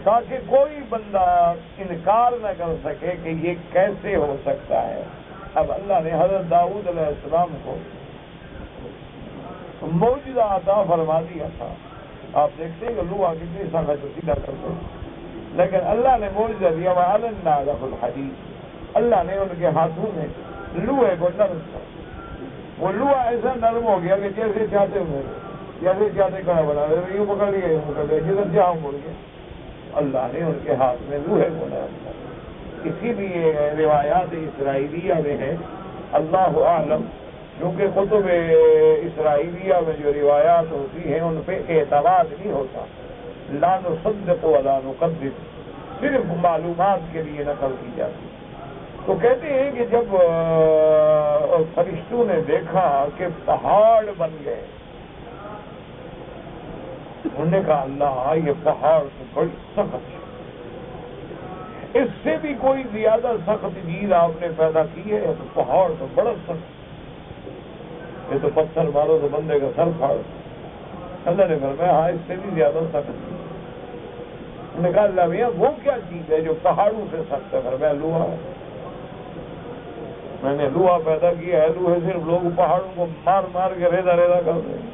تاکہ کوئی بندہ انکار نہ کر سکے کہ یہ کیسے ہو سکتا ہے. اب اللہ نے حضرت داؤد علیہ السلام کو معجزہ عطا فرما دیا تھا. آپ دیکھتے ہیں کہ لوہا کتنی سخت سیدھا کرتے ہیں، لیکن اللہ نے معجزہ دیا وَعَلَنَّا لَهُ الْحَدِيدَ، اللہ نے ان کے ہاتھوں میں لوہے کو نرم کر، وہ لوہا ایسا نرم ہو گیا کہ جیسے چاہتے ہوئے جیسے چاہتے کھڑا بنا رہے، یوں پکڑ لیا یوں پکڑ لیا، جدھر جاؤ مڑ گیا. اللہ نے ان کے ہاتھ میں لوہے کو نرم کر. اسی لیے روایات اسرائیلیہ میں ہے، اللہ اعلم، کیونکہ کتب اسرائیلیہ میں جو روایات ہوتی ہیں ان پہ اعتماد نہیں ہوتا، لا نصدق ولا نکذب، صرف معلومات کے لیے نقل کی جاتی. تو کہتے ہیں کہ جب فرشتوں نے دیکھا کہ پہاڑ بن گئے، انہوں نے کہا اللہ یہ پہاڑ تو بڑی سخت ہے، اس سے بھی کوئی زیادہ سخت چیز آپ نے پیدا کی ہے؟ تو پہاڑ تو بڑا سخت، یہ تو پتھر مارو تو بندے کا سر پھاڑ. اللہ نے فرمایا ہاں اس سے بھی زیادہ سخت. انہوں نے کہا اللہ میاں وہ کیا چیز ہے جو پہاڑوں سے سخت ہے؟ فرمایا لوہا ہے. میں نے لوہا پیدا کیا ہے، لوہے صرف لوگ پہاڑوں کو مار مار کے ریزا ریزا کرتے ہیں.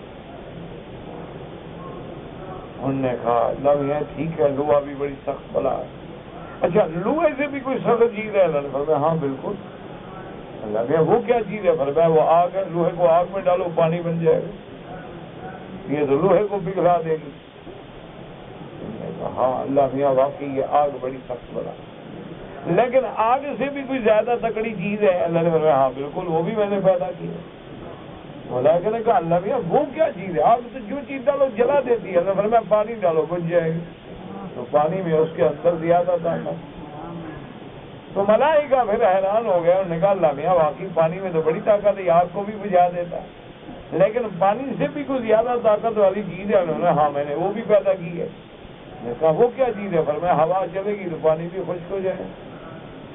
انہوں نے کہا اللہ میاں ٹھیک ہے لوہا بھی بڑی سخت بلا ہے. اچھا لوہے سے بھی کوئی سخت چیز ہے؟ اللہ نے فرمایا ہاں بالکل. اللہ میاں وہ کیا چیز ہے؟ فرمایا وہ آگ ہے، لوہے کو آگ میں ڈالو پانی بن جائے گا، یہ تو لوہے کو پگھلا دے گی. ہاں اللہ میاں واقعی یہ آگ بڑی سخت بلا، لیکن آگ سے بھی کوئی زیادہ تکڑی چیز ہے؟ اللہ نے فرمایا ہاں بالکل وہ بھی میں نے پیدا کی ہے. ملائکہ نے کہا اللہ میاں وہ کیا چیز ہے؟ آگ تو جو چیز ڈالو جلا دیتی ہے. اللہ نے فرمایا پانی ڈالو بن جائے گی. تو پانی میں اس کے اندر زیادہ طاقت. تو ملائکہ پھر حیران ہو گیا، انہوں نے کہا اللہ میاں واقعی پانی میں تو بڑی طاقت ہے، آگ کو بھی بجھا دیتا ہے، لیکن پانی سے بھی کوئی زیادہ طاقت والی چیز ہے؟ انہوں نے ہاں میں نے وہ بھی پیدا کی ہے. میں نے کہا وہ کیا چیز ہے؟ فرمایا ہوا چلے گی تو پانی بھی خشک ہو جائے.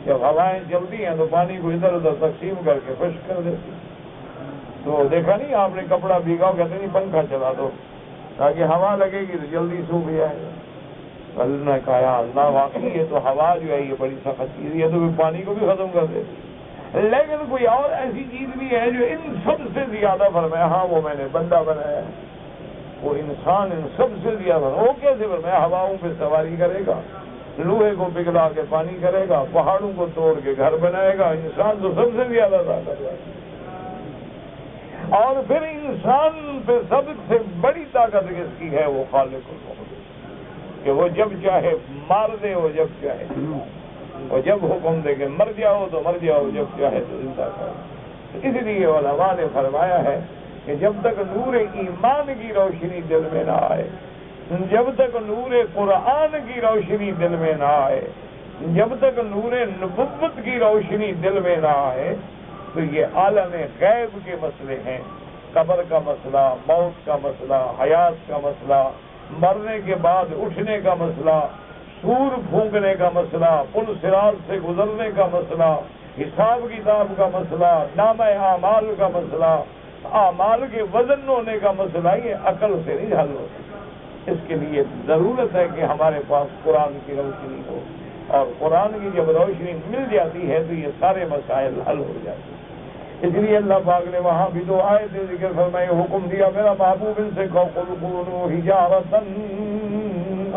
جب ہوائیں چلتی ہیں تو پانی کو ادھر ادھر تقسیم کر کے خشک کر دیتی. تو دیکھا نہیں آپ نے کپڑا بھیگا کہتے نہیں پنکھا چلا دو تاکہ ہوا لگے گی تو جلدی سوکھ جائے گا. اللہ نے کہا اللہ واقعی یہ تو ہوا جو ہے یہ بڑی سخت چیز ہے، یہ تو پانی کو بھی ختم کر دیتی. لیکن کوئی اور ایسی چیز بھی ہے جو ان سب سے زیادہ فرمایا ہاں وہ میں نے بندہ بنایا، وہ انسان ان سب سے زیادہ. وہ کیسے فرمایا ہواؤں پہ سواری کرے گا، لوہے کو پگھلا کے پانی کرے گا، پہاڑوں کو توڑ کے گھر بنائے گا. انسان تو سب سے زیادہ طاقت ہے. اور پھر انسان پہ سب سے بڑی طاقت کس کی ہے؟ وہ خالق الموت، کہ وہ جب چاہے مار دے، وہ جب چاہے، اور جب حکم دے کہ مر جاؤ تو مر جاؤ، جب چاہے تو زندہ کرو. اس لیے علماء نے فرمایا ہے کہ جب تک نور ایمان کی روشنی دل میں نہ آئے، جب تک نور قرآن کی روشنی دل میں نہ آئے، جب تک نور نبوت کی روشنی دل میں نہ آئے، تو یہ عالم غیب کے مسئلے ہیں، قبر کا مسئلہ، موت کا مسئلہ، حیات کا مسئلہ، مرنے کے بعد اٹھنے کا مسئلہ، سور پھونکنے کا مسئلہ، پل صراط سے گزرنے کا مسئلہ، حساب کتاب کا مسئلہ، نامہ اعمال کا مسئلہ، اعمال کے وزن ہونے کا مسئلہ، یہ عقل سے نہیں حل ہوتا۔ اس کے لیے ضرورت ہے کہ ہمارے پاس قرآن کی روشنی ہو، اور قرآن کی جب روشنی مل جاتی ہے تو یہ سارے مسائل حل ہو جاتے ہیں۔ اس لیے اللہ پاک نے وہاں بھی دو آیتیں ذکر فرمائے، حکم دیا میرا محبوب ان سے قل کونوا حجارۃ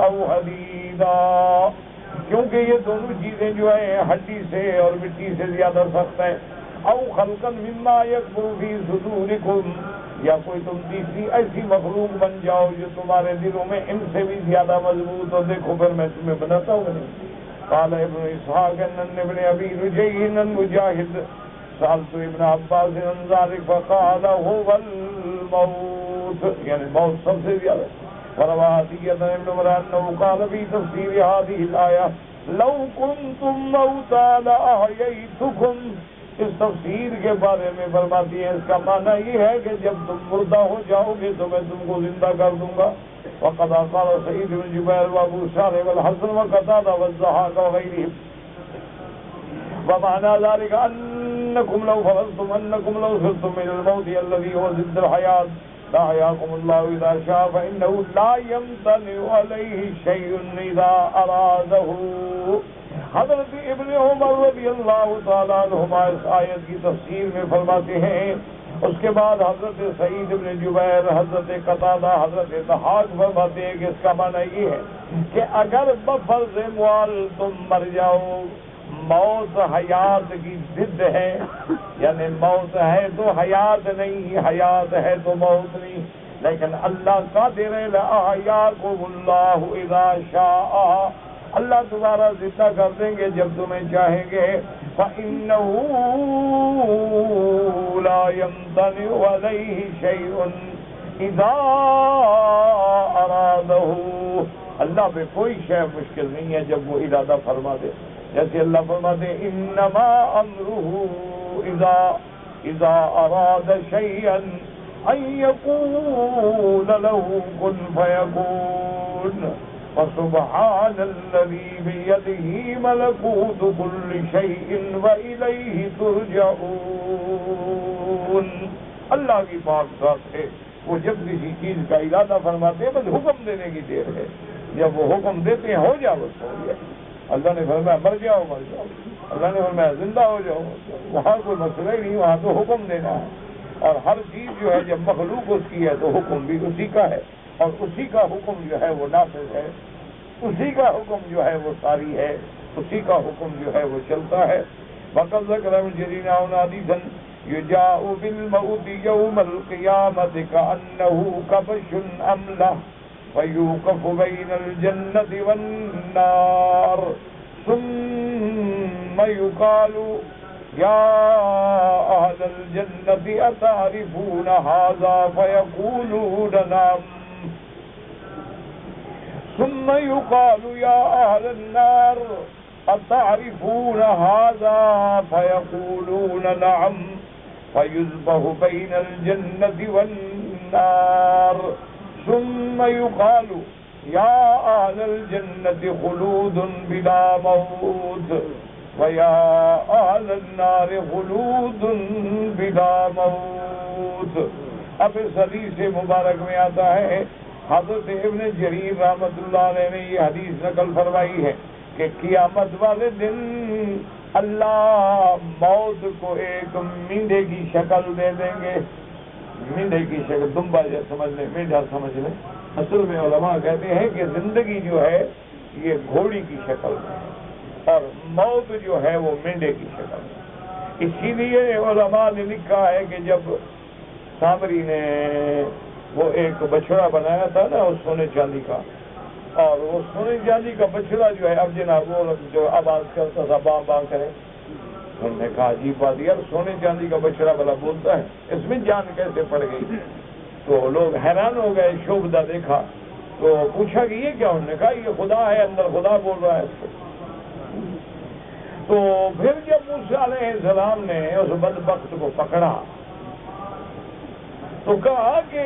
او حدیدا، کیونکہ یہ دونوں چیزیں جو ہیں ہڈی سے اور مٹی سے زیادہ سخت ہیں، او خلقا مما یکبر فی صدورکم، یا کوئی تم تیسری ایسی مخلوق بن جاؤ جو تمہارے دلوں میں ان سے بھی زیادہ مضبوط ہو، دیکھو پھر میں تمہیں بناتا ہوں نہیں۔ قال ابن اسحاق ان ابن ابی رجیع مجاہد سألت ابن عباس عن ذلك فقال هو الموت، یعنی موت سب سے زیادہ۔ وروى عطية ابن عمر أنه قال في تفسير هذه الآية لو كنتم موتى لأحييتكم، اس تفسیر کے بارے میں فرماتی ہے اس کا معنی یہ ہے کہ جب تم مردہ ہو جاؤ گے تو میں تم کو زندہ کر دوں گا۔ وقد قال سعید بن جبیر وابو صالح والحسن وقتادہ والضحاک وغیرهم، ومعنى ذلك أنكم لو فرضتم أنكم لو صرتم من الموت الذي هو ضد الحياة لأحياكم الله إذا شاء فإنه لا يمتنع عليه شيء إذا أراده۔ حضرت ابن عمر رضی اللہ تعالیٰ عنہما اس آیت کی تفسیر میں فرماتے ہیں، اس کے بعد حضرت سعید بن جبیر، حضرت قتادہ، حضرت ضحاک فرماتے ہیں کہ اس کا معنی یہ ہے کہ اگر بفرض موال تم مر جاؤ، موت حیات کی ضد ہے، یعنی موت ہے تو حیات نہیں، حیات ہے تو موت نہیں، لیکن اللہ قادر ہے لأحیاکم اللہ اذا شاء، اللہ تمہارا زندہ کر دیں گے جب تمہیں چاہیں گے۔ فإنه لا يمتنع عليه شيء إذا أراده، اللہ پہ کوئی شے مشکل نہیں ہے جب وہ ارادہ فرما دے۔ جیسے اللہ فرماتے انما امرہ اذا اراد شيئا ان يقول له كن فيكون، فسبحان الذي بيده ملكوت كل شيء وإليه ترجعون۔ اللہ کی پاک ذات ہے، وہ جب کسی چیز کا ارادہ فرماتے ہیں بس حکم دینے کی دیر ہے، جب وہ حکم دیتے ہیں ہو جاؤ بس ہو گیا۔ اللہ نے فرمایا مر جاؤ مر جاؤ، اللہ نے فرمایا زندہ ہو جاؤ، وہاں کوئی مسئلہ ہی نہیں، وہاں تو حکم دینا ہے۔ اور ہر چیز جو ہے جب مخلوق اس کی ہے تو حکم بھی اسی کا ہے، اور اسی کا حکم جو ہے وہ نافذ ہے، اسی کا حکم جو ہے وہ ساری ہے، اسی کا حکم جو ہے وہ چلتا ہے۔ وقد ذکر مجرین حدیثا یجاء بالموت یوم القیامۃ کأنہ کبش املح فیوقف بین الجنۃ والنار ثم یقال یا اہل الجنۃ اتعرفون ھذا فیقولون نعم، ثم يقال يا أهل النار أتعرفون هذا فيقولون نعم، فيذبح بين الجنة والنار، ثم يقال يا أهل الجنة خلود بلا موت، ويا أهل النار خلود بلا موت۔ اب اس حدیث مبارک میں آتا ہے، حضرت ابن جریر رحمۃ اللہ علیہ نے یہ حدیث نقل فرمائی ہے کہ قیامت والے دن اللہ موت کو ایک مینڈے کی شکل دے دیں گے، مینڈے کی شکل، دمبا جو سمجھ لیں، مینڈا سمجھ لیں۔ اصل میں علماء کہتے ہیں کہ زندگی جو ہے یہ گھوڑی کی شکل میں ہے اور موت جو ہے وہ مینڈے کی شکل میں۔ اسی لیے علماء نے لکھا ہے کہ جب سامری نے وہ ایک بچڑا بنایا تھا نا اس سونے چاندی کا، اور وہ سونے چاندی کا بچڑا جو ہے اب جناب وہ جو آواز کرتا تھا باں باں کرے، انہوں نے کہا عجیب بات یار سونے چاندی کا بچڑا بلا بولتا ہے، اس میں جان کیسے پڑ گئی؟ تو لوگ حیران ہو گئے، شعبدہ دیکھا تو پوچھا کہ یہ کیا؟ انہوں نے کہا یہ خدا ہے، اندر خدا بول رہا ہے اس کو۔ تو پھر جب موسیٰ علیہ السلام نے اس بدبخت کو پکڑا تو کہا کہ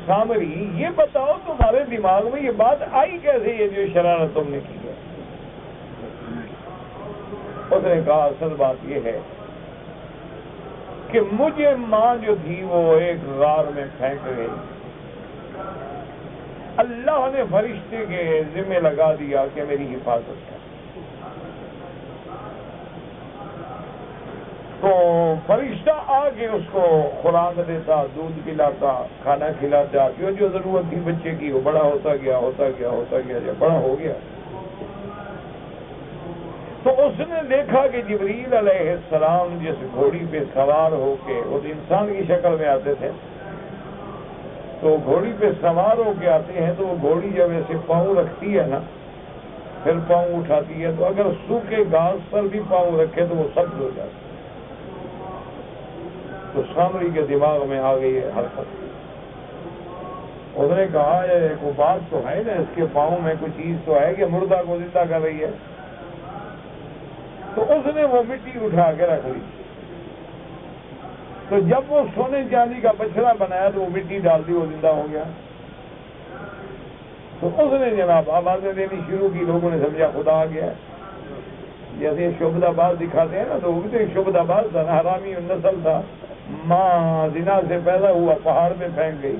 سامری یہ بتاؤ تمہارے دماغ میں یہ بات آئی کیسے، یہ جو شرارت تم نے کی ہے؟ اس نے کہا اصل بات یہ ہے کہ مجھے ماں جو تھی وہ ایک غار میں پھینک گئی، اللہ نے فرشتے کے ذمہ لگا دیا کہ میری حفاظت کر، تو فرشتہ آ کے اس کو خوراک دیتا، دودھ پلاتا، کھانا کھلاتا، جو ضرورت تھی بچے کی، وہ بڑا ہوتا گیا جب بڑا ہو گیا تو اس نے دیکھا کہ جبریل علیہ السلام جس گھوڑی پہ سوار ہو کے، وہ انسان کی شکل میں آتے تھے، تو گھوڑی پہ سوار ہو کے آتے ہیں تو وہ گھوڑی جب ایسے پاؤں رکھتی ہے نا، پھر پاؤں اٹھاتی ہے، تو اگر سوکھے گھاس پر بھی پاؤں رکھے تو وہ سخت ہو جاتا ہے۔ تو سامری کے دماغ میں آ گئی ہے حرکت، اس نے کہا کوئی بات تو ہے نا، اس کے پاؤں میں کوئی چیز تو ہے کہ مردہ کو زندہ کر رہی ہے، تو اس نے وہ مٹی اٹھا کے رکھ لی، تو جب وہ سونے چاندی کا بچڑا بنایا تو وہ مٹی ڈال دی، وہ زندہ ہو گیا۔ تو اس نے جناب آوازیں دینی شروع کی، لوگوں نے سمجھا خدا آ گیا، جیسے شعبدہ باز دکھاتے ہیں نا، تو وہ بھی تو ایک شعبدہ باز تھا، حرامی نسل تھا، ماں زنا سے پیدا ہوا، پہاڑ پہ پھینک گئی۔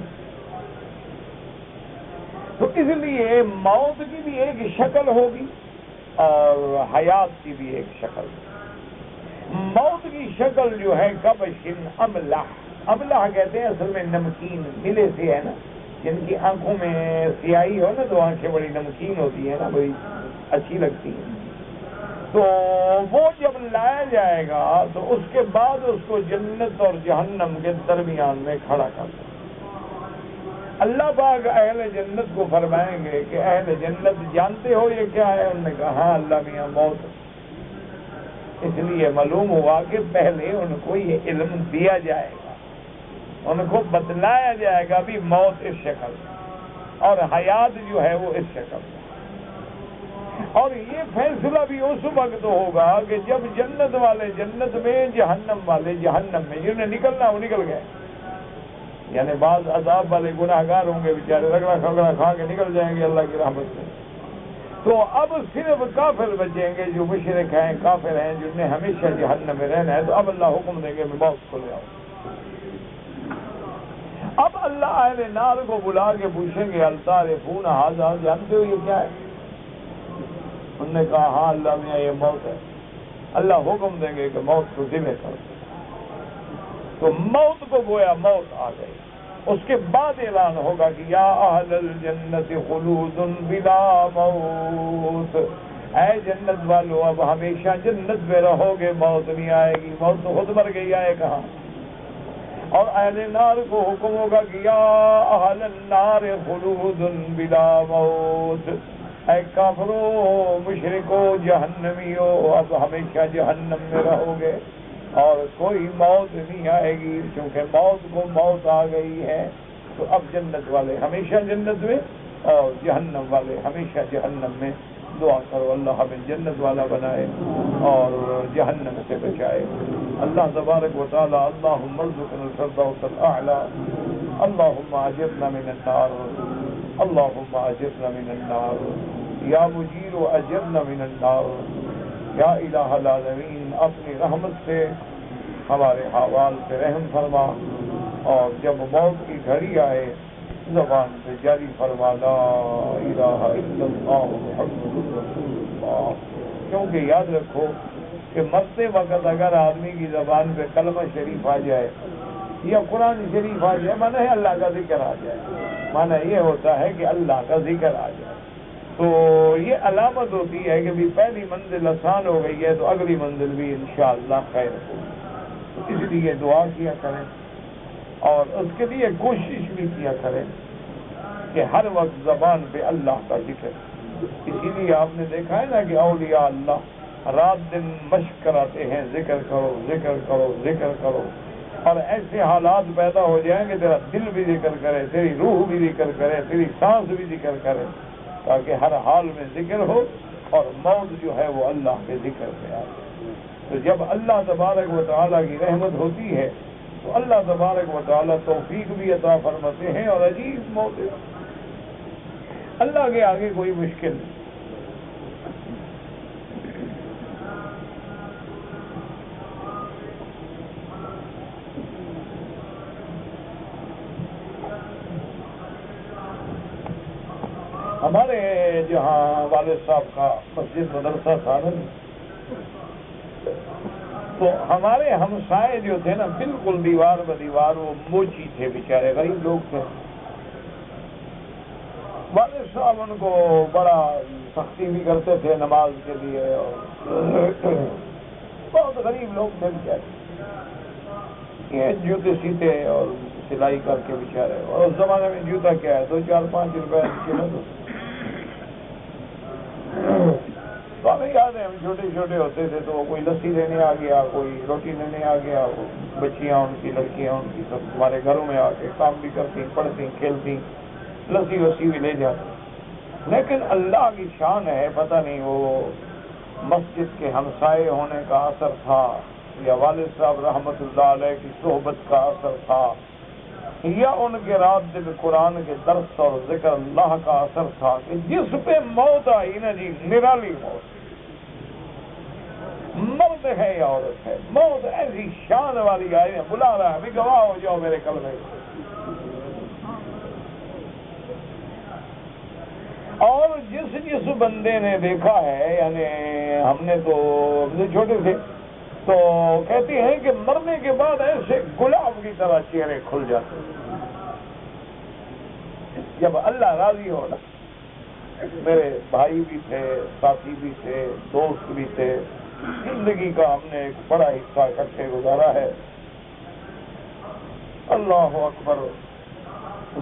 تو اس لیے موت کی بھی ایک شکل ہوگی اور حیات کی بھی ایک شکل۔ موت کی شکل جو ہے کبشن املح، املح کہتے ہیں اصل میں نمکین، ملے سے ہے نا، جن کی آنکھوں میں سیاہی ہو نا تو آنکھیں بڑی نمکین ہوتی ہیں نا، بڑی اچھی لگتی ہیں، تو وہ جب لایا جائے گا تو اس کے بعد اس کو جنت اور جہنم کے درمیان میں کھڑا کر دیں۔ اللہ پاک اہل جنت کو فرمائیں گے کہ اہل جنت جانتے ہو یہ کیا ہے؟ انہوں نے کہا ہاں اللہ میاں موت۔ اس لیے معلوم ہوا کہ پہلے ان کو یہ علم دیا جائے گا، ان کو بتلایا جائے گا بھی موت اس شکل اور حیات جو ہے وہ اس شکل، اور یہ فیصلہ بھی اس وقت ہوگا کہ جب جنت والے جنت میں، جہنم والے جہنم میں، جنہیں نکلنا وہ نکل گئے، یعنی بعض عذاب والے گناہگار ہوں گے بیچارے، رگڑا کھگڑا کھا کے نکل جائیں گے اللہ کی رحمت سے، تو اب صرف کافر بچیں گے جو مشرک ہیں، کافر ہیں، جن نے ہمیشہ جہنم میں رہنا ہے، تو اب اللہ حکم دیں گے میں موت کو لے آؤں۔ اب اللہ اہل نار کو بلا کے پوچھیں گے التعرفون ھذا، جانتے ہو یہ کیا ہے؟ انہوں نے کہا ہاں اللہ میاں یہ موت ہے۔ اللہ حکم دیں گے کہ موت کو ذبح کرو، تو موت کو گویا موت آ گئی۔ اس کے بعد اعلان ہوگا کہ یا اہل الجنت خلود بلا موت، اے جنت والو اب ہمیشہ جنت میں رہو گے، موت نہیں آئے گی، موت تو خود مر گئی، آئے کہاں؟ اور اہل نار کو حکم ہوگا کہ یا اہل النار خلود بلا موت، اے کافرو مشرکو جہنمیو اب ہمیشہ جہنم میں رہو گے اور کوئی موت نہیں آئے گی، کیونکہ موت کو موت آ گئی ہے۔ تو اب جنت والے ہمیشہ جنت میں اور جہنم والے ہمیشہ جہنم میں۔ دعا کرو اللہ ہمیں جنت والا بنائے اور جہنم سے بچائے۔ اللہ تبارک و تعالی اللہم ارزقنا الفردوس الاعلی، اللہم اجرنا من النار، اللہم اجرنا من النار، یا مجیر و اجرنا من النار، یا الہ العالمین اپنی رحمت سے ہمارے حوال پہ رحم فرما، اور جب موت کی گھڑی آئے زبان پہ جاری فرما لا الہ الا اللہ محمد رسول اللہ، کیونکہ یاد رکھو کہ مرتے وقت اگر آدمی کی زبان پہ کلمہ شریف آ جائے یا قرآن شریف آ جائے، معنی ہے اللہ کا ذکر آ جائے، معنی یہ ہوتا ہے کہ اللہ کا ذکر آ جائے، تو یہ علامت ہوتی ہے کہ بھی پہلی منزل آسان ہو گئی ہے تو اگلی منزل بھی انشاءاللہ خیر ہوگی۔ اس لیے دعا کیا کریں اور اس کے لیے کوشش بھی کیا کریں کہ ہر وقت زبان پہ اللہ کا ذکر۔ اسی لیے آپ نے دیکھا ہے نا کہ اولیاء اللہ رات دن مشق کراتے ہیں، ذکر کرو ذکر کرو ذکر کرو، اور ایسے حالات پیدا ہو جائیں کہ تیرا دل بھی ذکر کرے، تیری روح بھی ذکر کرے، تیری سانس بھی ذکر کرے، تاکہ ہر حال میں ذکر ہو اور موت جو ہے وہ اللہ کے ذکر سے آتی ہے۔ تو جب اللہ تبارک و تعالیٰ کی رحمت ہوتی ہے تو اللہ تبارک و تعالیٰ توفیق بھی عطا فرماتے ہیں، اور عجیب موت ہے، اللہ کے آگے کوئی مشکل نہیں۔ ہمارے جہاں والد صاحب کا مسجد مدرسہ تھا نا، تو ہمارے ہمسائے جو تھے نا بالکل دیوار ب دیوار وہ موچی تھے، بیچارے غریب لوگ تھے۔ والد صاحب ان کو بڑا سختی بھی کرتے تھے نماز کے لیے، اور بہت غریب لوگ تھے بیچارے، یہ جوتے سیتے اور سلائی کر کے بیچارے، اور اس زمانے میں جوتا کیا ہے، 2-4-5 روپے تو ہمیں یاد ہے ہم چھوٹے چھوٹے ہوتے تھے تو کوئی لسی لینے آ گیا، کوئی روٹی لینے آ گیا، بچیاں ان کی لڑکیاں ان کی سب ہمارے گھروں میں آ کے کام بھی کرتی، پڑھتی، کھیلتی، لسی وسی بھی لے جاتی۔ لیکن اللہ کی شان ہے، پتہ نہیں وہ مسجد کے ہمسائے ہونے کا اثر تھا یا والد صاحب رحمت اللہ علیہ کی صحبت کا اثر تھا یا ان کے رات دن قرآن کے درس اور ذکر اللہ کا اثر تھا کہ جس پہ موت آئی نا جی، نرالی موت، مرد ہے یا عورت ہے، موت ایسی شان والی آئی ہے، بلا رہا ہے ابھی گواہ ہو جاؤ میرے کلمے۔ اور جس بندے نے دیکھا ہے، یعنی ہم نے تو چھوٹے تھے تو کہتے ہیں کہ مرنے کے بعد ایسے گلاب کی طرح چہرے کھل جاتے جب اللہ راضی ہو نا۔ میرے بھائی بھی تھے، ساتھی بھی تھے، دوست بھی تھے، زندگی کا ہم نے ایک بڑا حصہ اکٹھے گزارا ہے۔ اللہ اکبر،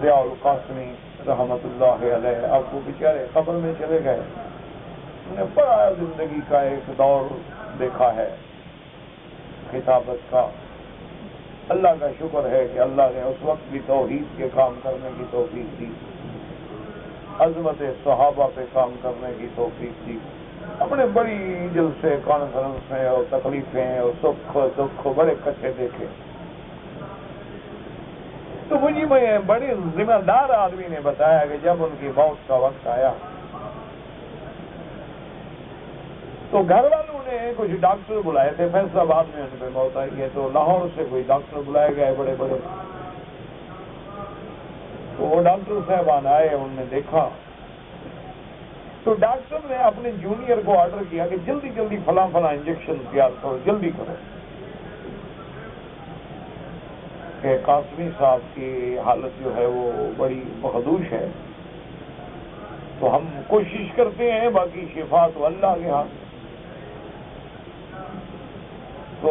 ضیاء القاسمی رحمت اللہ علیہ، اب وہ بیچارے قبر میں چلے گئے، انہوں نے بڑا زندگی کا ایک دور دیکھا ہے خطابت کا۔ اللہ کا شکر ہے کہ اللہ نے اس وقت بھی توحید کے کام کرنے کی توفیق دی، عظمت صحابہ پہ کام کرنے کی توفیق دی، اپنے بڑی جلسے کانفرنسیں اور تکلیفیں اور سکھ دکھ بڑے کچھے دیکھے۔ تو مجھے میں بڑی ذمہ دار آدمی نے بتایا کہ جب ان کی موت کا وقت آیا تو گھر والوں نے کچھ ڈاکٹر بلائے تھے، فیصلہ آباد میں ان پہ موت آئی ہے تو لاہور سے کوئی ڈاکٹر بلائے گئے بڑے بڑے، تو وہ ڈاکٹر صاحبان آئے، انہوں نے دیکھا تو ڈاکٹر نے اپنے جونیئر کو آرڈر کیا کہ جلدی جلدی فلاں فلاں انجیکشن تیار کرو، جلدی کرو، کہ قاسمی صاحب کی حالت جو ہے وہ بڑی مخدوش ہے، تو ہم کوشش کرتے ہیں، باقی شفا تو اللہ کے ہاتھ۔ تو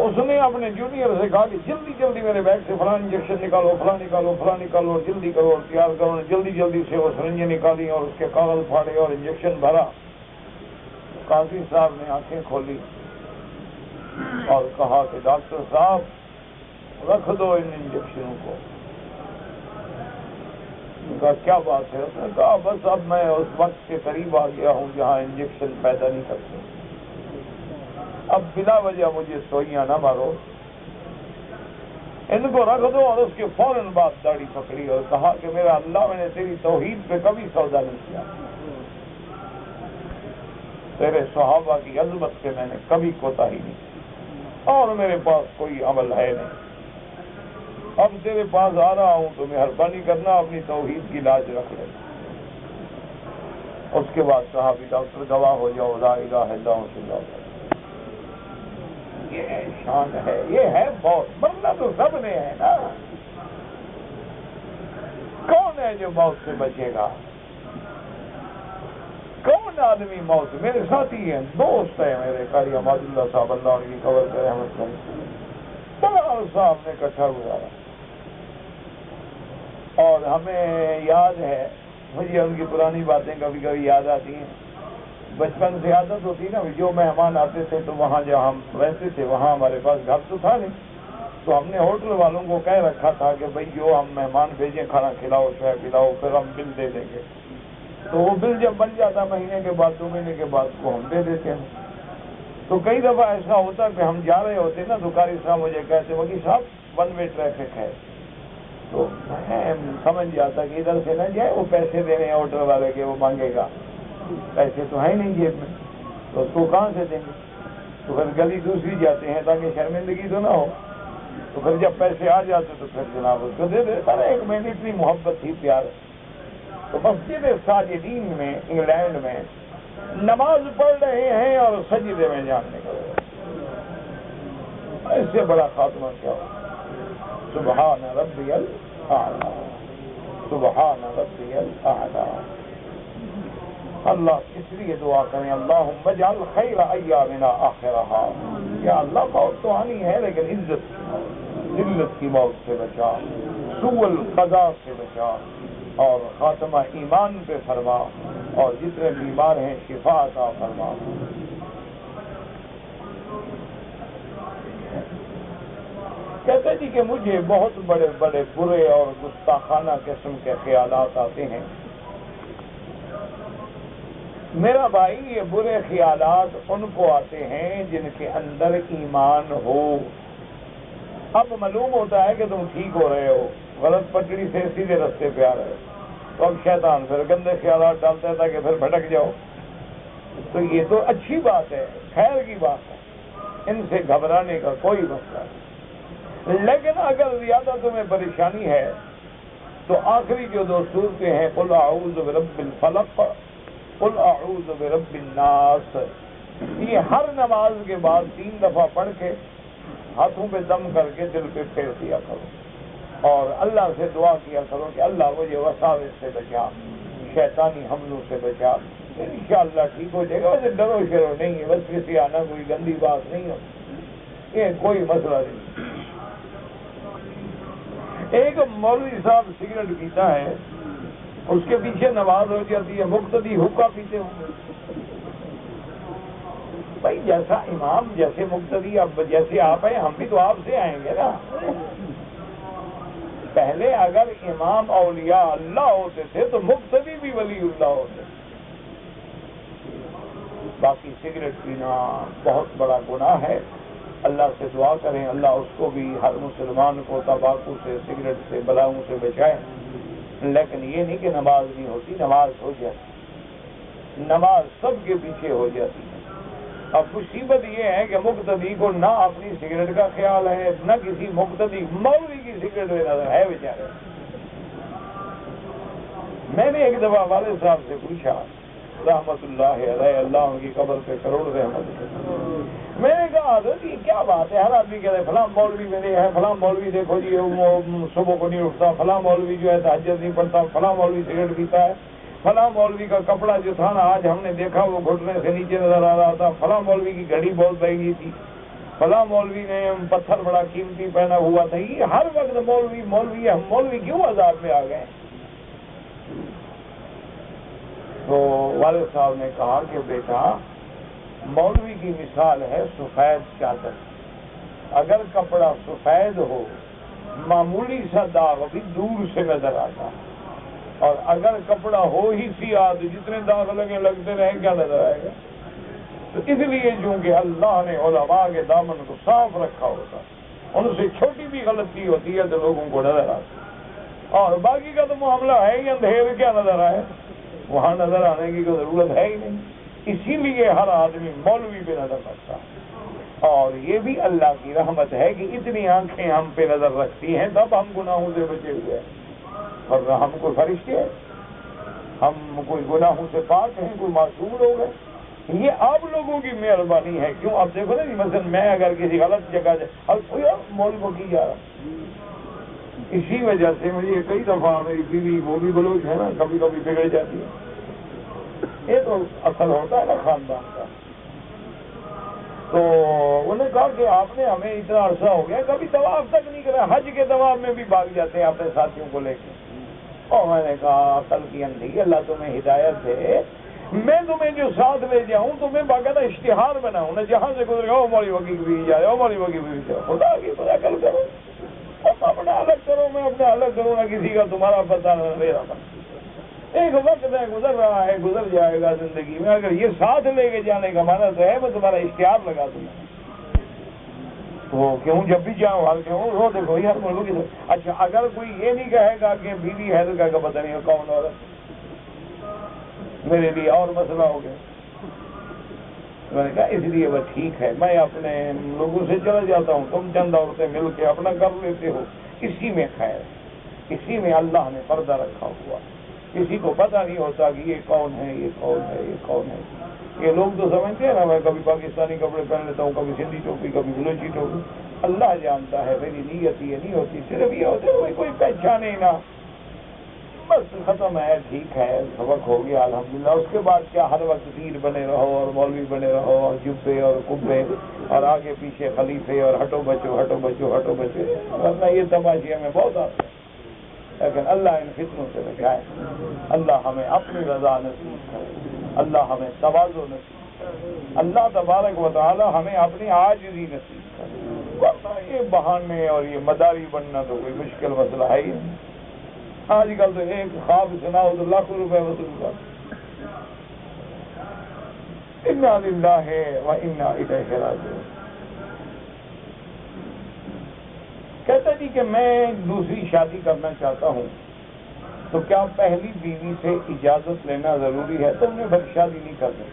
اس نے اپنے جونیئر سے کہا کہ جلدی جلدی میرے بیگ سے فلاں انجیکشن نکالو، فلاں نکالو، فلاں نکالو، اور جلدی کرو اور تیار کرو۔ جلدی جلدی سے وہ سرنجیں نکالی اور اس کے کاغذ پھاڑے اور انجیکشن بھرا۔ قاضی صاحب نے آنکھیں کھولی اور کہا کہ ڈاکٹر صاحب رکھ دو ان انجیکشنوں کو۔ ان کا کیا بات ہے؟ اس نے کہا بس اب میں اس وقت کے قریب آ گیا ہوں جہاں انجیکشن پیدا نہیں کرتے، اب بلا وجہ مجھے سوئیاں نہ مارو، ان کو رکھ دو۔ اور اس کے فوراً بعد داڑھی پکڑی اور کہا کہ میرا اللہ، میں نے تیری توحید پہ کبھی سودا نہیں کیا، تیرے صحابہ کی عظمت سے میں نے کبھی کوتاہی نہیں کی، اور میرے پاس کوئی عمل ہے نہیں، اب تیرے پاس آ رہا ہوں تو مہربانی کرنا اپنی توحید کی لاج رکھ لے۔ اس کے بعد صحابی ڈاکٹر گواہ ہو جاؤ لا الہ الا اللہ۔ یہ شان ہے، یہ ہے موت، مرنا تو سب نے ہے نا، کون ہے جو موت سے بچے گا؟ کون آدمی موت؟ میرے ساتھی ہیں، دوست ہیں میرے، قاری احمد اللہ صاحب، اللہ ان کی قبر پہ رحمت کرے، بڑا عرصہ ہم نے اکٹھا گزارا، اور ہمیں یاد ہے، مجھے ان کی پرانی باتیں کبھی کبھی یاد آتی ہیں۔ بچپن سے عادت ہوتی نا، جو مہمان آتے تھے تو وہاں جہاں ہم رہتے تھے وہاں ہمارے پاس گھر تو تھا نہیں، تو ہم نے ہوٹل والوں کو کہہ رکھا تھا کہ بھئی جو ہم مہمان بھیجیں کھانا کھلاؤ، چائے پلاؤ، پھر ہم بل دے دیں گے۔ تو وہ بل جب بن جاتا مہینے کے بعد 2 مہینے کے بعد وہ ہم دے دیتے ہیں. تو کئی دفعہ ایسا ہوتا کہ ہم جا رہے ہوتے نا تو قاری صاحب مجھے کہتے وکیل صاحب 1 وے ٹریفک ہے. تو میں سمجھ جاتا کہ ادھر سے نہ جائے, وہ پیسے دینے آٹو والے کے, وہ مانگے گا, پیسے تو ہیں نہیں جیب میں, تو اس کو کہاں سے دیں گے. تو پھر گلی دوسری جاتے ہیں تاکہ شرمندگی تو نہ ہو. تو پھر جب پیسے آ جاتے تو پھر جناب اس کو دے دیتا. ایک مہینے اتنی محبت تھی, پیار. تو مسجد ساجدین میں انگلینڈ میں نماز پڑھ رہے ہیں اور سجدے میں جان نکل رہے. اس سے بڑا خاتمہ کیا ہو. سبحان ربی الاعلی, سبحان ربی الاعلی. اللہ اس لیے دعا کریں اللہم اجعل خیر ایامنا آخرہا. یا اللہ موت تو آنی ہے لیکن ذلت کی موت سے بچا, سوء القضاء سے بچا, اور خاتمہ ایمان پہ فرما, اور جتنے بیمار ہیں شفا عطا فرما. کہتے جی کہ مجھے بہت بڑے بڑے برے اور گستاخانہ قسم کے خیالات آتے ہیں. میرا بھائی, یہ برے خیالات ان کو آتے ہیں جن کے اندر ایمان ہو. اب معلوم ہوتا ہے کہ تم ٹھیک ہو رہے ہو, غلط پٹڑی سے سیدھے رستے پہ آ رہے ہو, تو اب شیطان پھر گندے خیالات ڈالتا ہے تاکہ پھر بھٹک جاؤ. تو یہ تو اچھی بات ہے, خیر کی بات ہے, ان سے گھبرانے کا کوئی مسئلہ نہیں. لیکن اگر زیادہ تمہیں پریشانی ہے تو آخری جو 2 صورتیں ہیں, قل اعوذ برب الفلق, قل اعوذ برب الناس, یہ ہر نماز کے بعد 3 دفعہ پڑھ کے ہاتھوں پہ دم کر کے دل پہ پھیر دیا کرو, اور اللہ سے دعا کیا کرو کہ اللہ مجھے وساوس سے بچا, شیطانی حملوں سے بچا. انشاءاللہ ٹھیک ہو جائے گا. ویسے ڈرو شرو نہیں ہے, بس کسی آنا کوئی گندی بات نہیں ہو, یہ کوئی مسئلہ نہیں. ایک مولوی صاحب سگریٹ پیتا ہے, اس کے پیچھے نماز ہو جاتی ہے, مقتدی حقہ پیتے ہوں گے. بھائی جیسا امام جیسے مقتدی, اب جیسے آپ ہیں ہم بھی تو آپ سے آئیں گے نا. پہلے اگر امام اولیاء اللہ ہوتے تھے تو مقتدی بھی ولی اللہ ہوتے. باقی سگریٹ پینا بہت بڑا گناہ ہے. اللہ سے دعا کریں اللہ اس کو بھی, ہر مسلمان کو تمباکو سے, سگریٹ سے, بلاؤں سے بچائے. لیکن یہ نہیں کہ نماز نہیں ہوتی, نماز ہو جاتی, نماز سب کے پیچھے ہو جاتی ہے. اب مصیبت یہ ہے کہ مقتدی کو نہ اپنی سگریٹ کا خیال ہے, نہ کسی مقتدی مولوی کی سگریٹ میں نظر ہے بیچارے. میں نے ایک دفعہ والد صاحب سے پوچھا رحمت اللہ علیہ, اللہ ان کی قبر پہ کروڑ رحمت. میں نے کہا حضرت یہ کیا بات ہے, ہر آدمی کہتے ہیں فلاں مولوی میں ہے, فلاں مولوی دیکھو جی صبح کو نہیں اٹھتا, فلاں مولوی جو ہے تہجد نہیں پڑھتا, فلاں مولوی سگریٹ پیتا ہے, فلاں مولوی کا کپڑا جو تھا نا آج ہم نے دیکھا وہ گھٹنے سے نیچے نظر آ رہا تھا, فلاں مولوی کی گھڑی بہت مہنگی تھی, فلاں مولوی نے پتھر بڑا قیمتی پہنا ہوا تھا. یہ ہر وقت مولوی مولوی, ہم مولوی کیوں عذاب میں آ گئے. تو والد صاحب نے کہا کہ بیٹا مولوی کی مثال ہے سفید چادر. اگر کپڑا سفید ہو معمولی سا داغ بھی دور سے نظر آتا, اور اگر کپڑا ہو ہی سیاہ تو جتنے داغ لگتے رہیں کیا نظر آئے گا. تو اس لیے چونکہ اللہ نے علماء کے دامن کو صاف رکھا ہوتا, ان سے چھوٹی بھی غلطی ہوتی ہے تو لوگوں کو نظر آتی, اور باقی کا تو معاملہ ہے ہی اندھیر, کیا نظر آئے, وہاں نظر آنے کی کوئی ضرورت ہے ہی نہیں. اسی لیے ہر آدمی مولوی پہ نظر رکھتا ہے, اور یہ بھی اللہ کی رحمت ہے کہ اتنی آنکھیں ہم پہ نظر رکھتی ہیں تب ہم گناہوں سے بچے ہوئے ہیں. اور ہم کوئی فرشتے ہیں, ہم کوئی گناہوں سے پاک ہیں, کوئی معصوم لوگ ہیں. یہ آپ لوگوں کی مہربانی ہے. کیوں آپ دیکھو نا مثلا میں اگر کسی غلط جگہ مول کو کی جا رہا, اسی وجہ سے مجھے کئی دفعہ میری بیوی وہ بھی بلوچ ہے نا, کبھی کبھی بگڑ جاتی ہے. یہ تو اصل ہوتا ہے نا خاندان کا. تو انہوں نے کہا کہ آپ نے ہمیں اتنا عرصہ ہو گیا کبھی طواف تک نہیں کرا, حج کے طواف میں بھی بھاگ جاتے ہیں اپنے ساتھیوں کو لے کے. اور میں نے کہا کل کی اندھی اللہ تمہیں ہدایت دے, میں تمہیں جو ساتھ لے جاؤں تمہیں باقاعدہ اشتہار بناؤں نا, جہاں سے گزرے او مولوی وکی بھی جائے, او مولوی وکی بھی جائے. خدا کی خدا کل کرو, تم اپنا الگ کرو, میں اپنا الگ کروں, نہ کسی کا تمہارا پتہ نہ میرا پتہ. ایک وقت ہے گزر رہا ہے، گزر جائے گا زندگی میں، اگر یہ ساتھ لے کے جانے کا مانا تو ہے میں تمہارا اشتہار لگا دوں وہ کیوں جب بھی جاؤں حال کیوں رو دیکھو یار ملک کی. اچھا اگر کوئی یہ نہیں کہے گا کہ بیوی ہے تو کہے گا پتہ نہیں کون عورت، میرے لیے اور مسئلہ ہو گیا. میں نے کہا اس لیے وہ ٹھیک ہے، میں اپنے لوگوں سے چلا جاتا ہوں، تم چند عورتیں مل کے اپنا کر لیتے ہو، اسی میں خیر، اسی میں اللہ نے پردہ رکھا ہوا. کسی کو پتہ نہیں ہوتا کہ یہ کون ہے، یہ کون ہے، یہ کون ہے. یہ لوگ تو سمجھتے ہیں نا میں کبھی پاکستانی کپڑے پہن لیتا ہوں، کبھی سندھی ٹوپی، کبھی بلوچی ٹوپی. اللہ جانتا ہے میری نیت یہ نہیں ہوتی، صرف یہ ہوتا ہے کوئی پہچانے نہ، بس ختم ہے، ٹھیک ہے، سبق ہو گیا الحمدللہ. اس کے بعد کیا ہر وقت پیر بنے رہو اور مولوی بنے رہو اور جبے اور کبے اور آگے پیچھے خلیفے اور ہٹو بچو ہٹو بچو ہٹو بچو، ورنہ یہ تماشے میں بہت آتے ہیں. لیکن اللہ ان فتنوں سے بچائے، اللہ ہمیں اپنی رضا نصیب کرے، اللہ ہمیں تواضع نصیب کرے، اللہ تبارک و تعالی ہمیں اپنی عاجزی نصیب کرے. ورنہ یہ بہانے اور یہ مداری بننا تو کوئی مشکل مسئلہ ہے ہی نہیں. آج کل تو ایک خواب سناؤ تو لاکھوں روپے وصول کر. انا للہ و انا الیہ راجعون. کہتا جی کہ میں دوسری شادی کرنا چاہتا ہوں تو کیا پہلی بیوی سے اجازت لینا ضروری ہے؟ تم نے پھر شادی نہیں کرنی.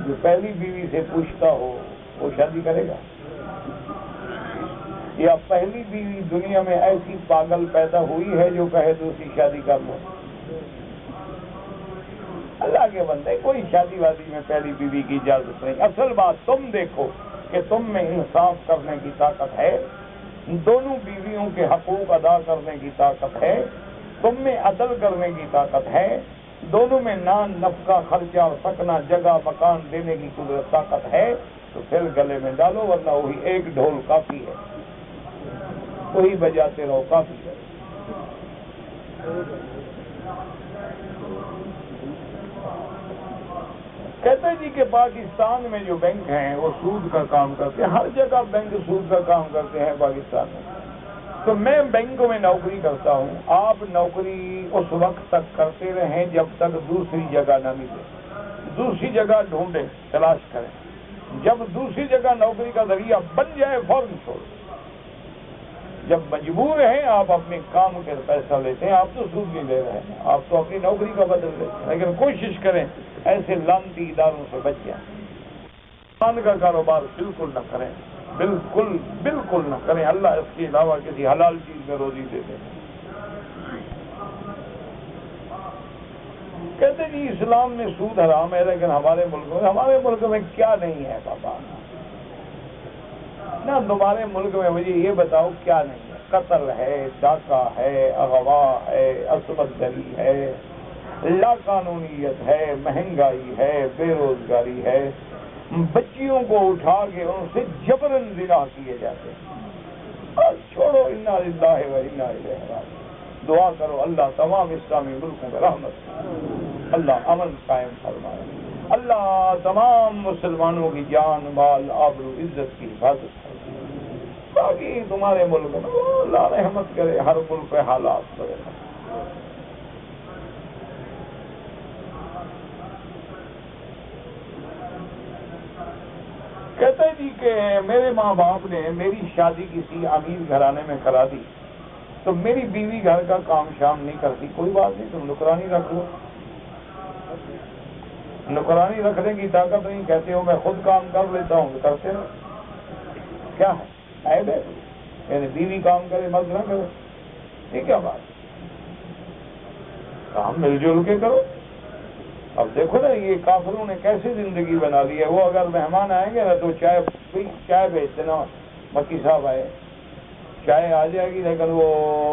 جو پہلی بیوی سے پوچھتا ہو وہ شادی کرے گا؟ یا پہلی بیوی دنیا میں ایسی پاگل پیدا ہوئی ہے جو کہے دوسری شادی کر لو؟ اللہ کے بندے کوئی شادی وادی میں پہلی بیوی کی اجازت نہیں. اصل بات تم دیکھو کہ تم میں انصاف کرنے کی طاقت ہے، دونوں بیویوں کے حقوق ادا کرنے کی طاقت ہے، تم میں عدل کرنے کی طاقت ہے، دونوں میں نان نفقہ خرچہ اور سکنا جگہ مکان دینے کی قدرت طاقت ہے، تو پھر گلے میں ڈالو، ورنہ وہی ایک ڈھول کافی ہے، وہی بجاتے رہو کافی ہے. کہتے جی کہ پاکستان میں جو بینک ہیں وہ سود کا کام کرتے ہیں، ہر جگہ بینک سود کا کام کرتے ہیں پاکستان میں. تو میں بینک میں نوکری کرتا ہوں، آپ نوکری اس وقت تک کرتے رہیں جب تک دوسری جگہ نہ ملے، دوسری جگہ ڈھونڈیں، تلاش کریں. جب دوسری جگہ نوکری کا ذریعہ بن جائے فوراً چھوڑ. جب مجبور ہیں آپ اپنے کام کے پیسہ لیتے ہیں، آپ تو سود نہیں لے رہے ہیں، آپ تو اپنی نوکری کا بدل لیتے ہیں. لیکن کوشش کریں ایسے لانتی اداروں سے بچ جائیں. پان کا کاروبار بالکل نہ کریں، بالکل بالکل نہ کریں. اللہ اس کے علاوہ کسی حلال چیز میں روزی دے دے. کہتے جی اسلام میں سود حرام ہے، لیکن ہمارے ملک میں کیا نہیں ہے بابا؟ نہ تمہارے ملک میں مجھے یہ بتاؤ کیا نہیں ہے؟ قتل ہے، ڈاکہ ہے، اغوا ہے، عصمت دری ہے، لا قانونیت ہے، مہنگائی ہے، بے روزگاری ہے، بچیوں کو اٹھا کے ان سے جبرن زنا کیے جاتے ہیں. چھوڑو، انا للہ و انا الیہ راجعون. دعا کرو اللہ تمام اسلامی ملکوں میں رحمت کرے، اللہ امن قائم فرمائے، اللہ تمام مسلمانوں کی جان مال آبرو عزت کی حفاظت کرے. باقی تمہارے ملک میں اللہ رحمت کرے، ہر ملک کے حالات بڑے. کہتے جی کہ میرے ماں باپ نے میری شادی کسی امیر گھرانے میں کرا دی، تو میری بیوی گھر کا کام شام نہیں کرتی. کوئی بات نہیں، تم نوکرانی رکھ لو. نوکرانی رکھنے کی طاقت نہیں، کہتے ہو میں خود کام کر لیتا ہوں، کرتے ہو کیا ہے؟ عیب ہے؟ یعنی بیوی کام کرے مرد نہ کرے، یہ کیا بات؟ کام مل جل کے کرو. اب دیکھو نا یہ کافروں نے کیسی زندگی بنا لی ہے. وہ اگر مہمان آئیں گے نا تو چائے بیچ دینا، مکی صاحب آئے چائے آ جائے گی، لیکن وہ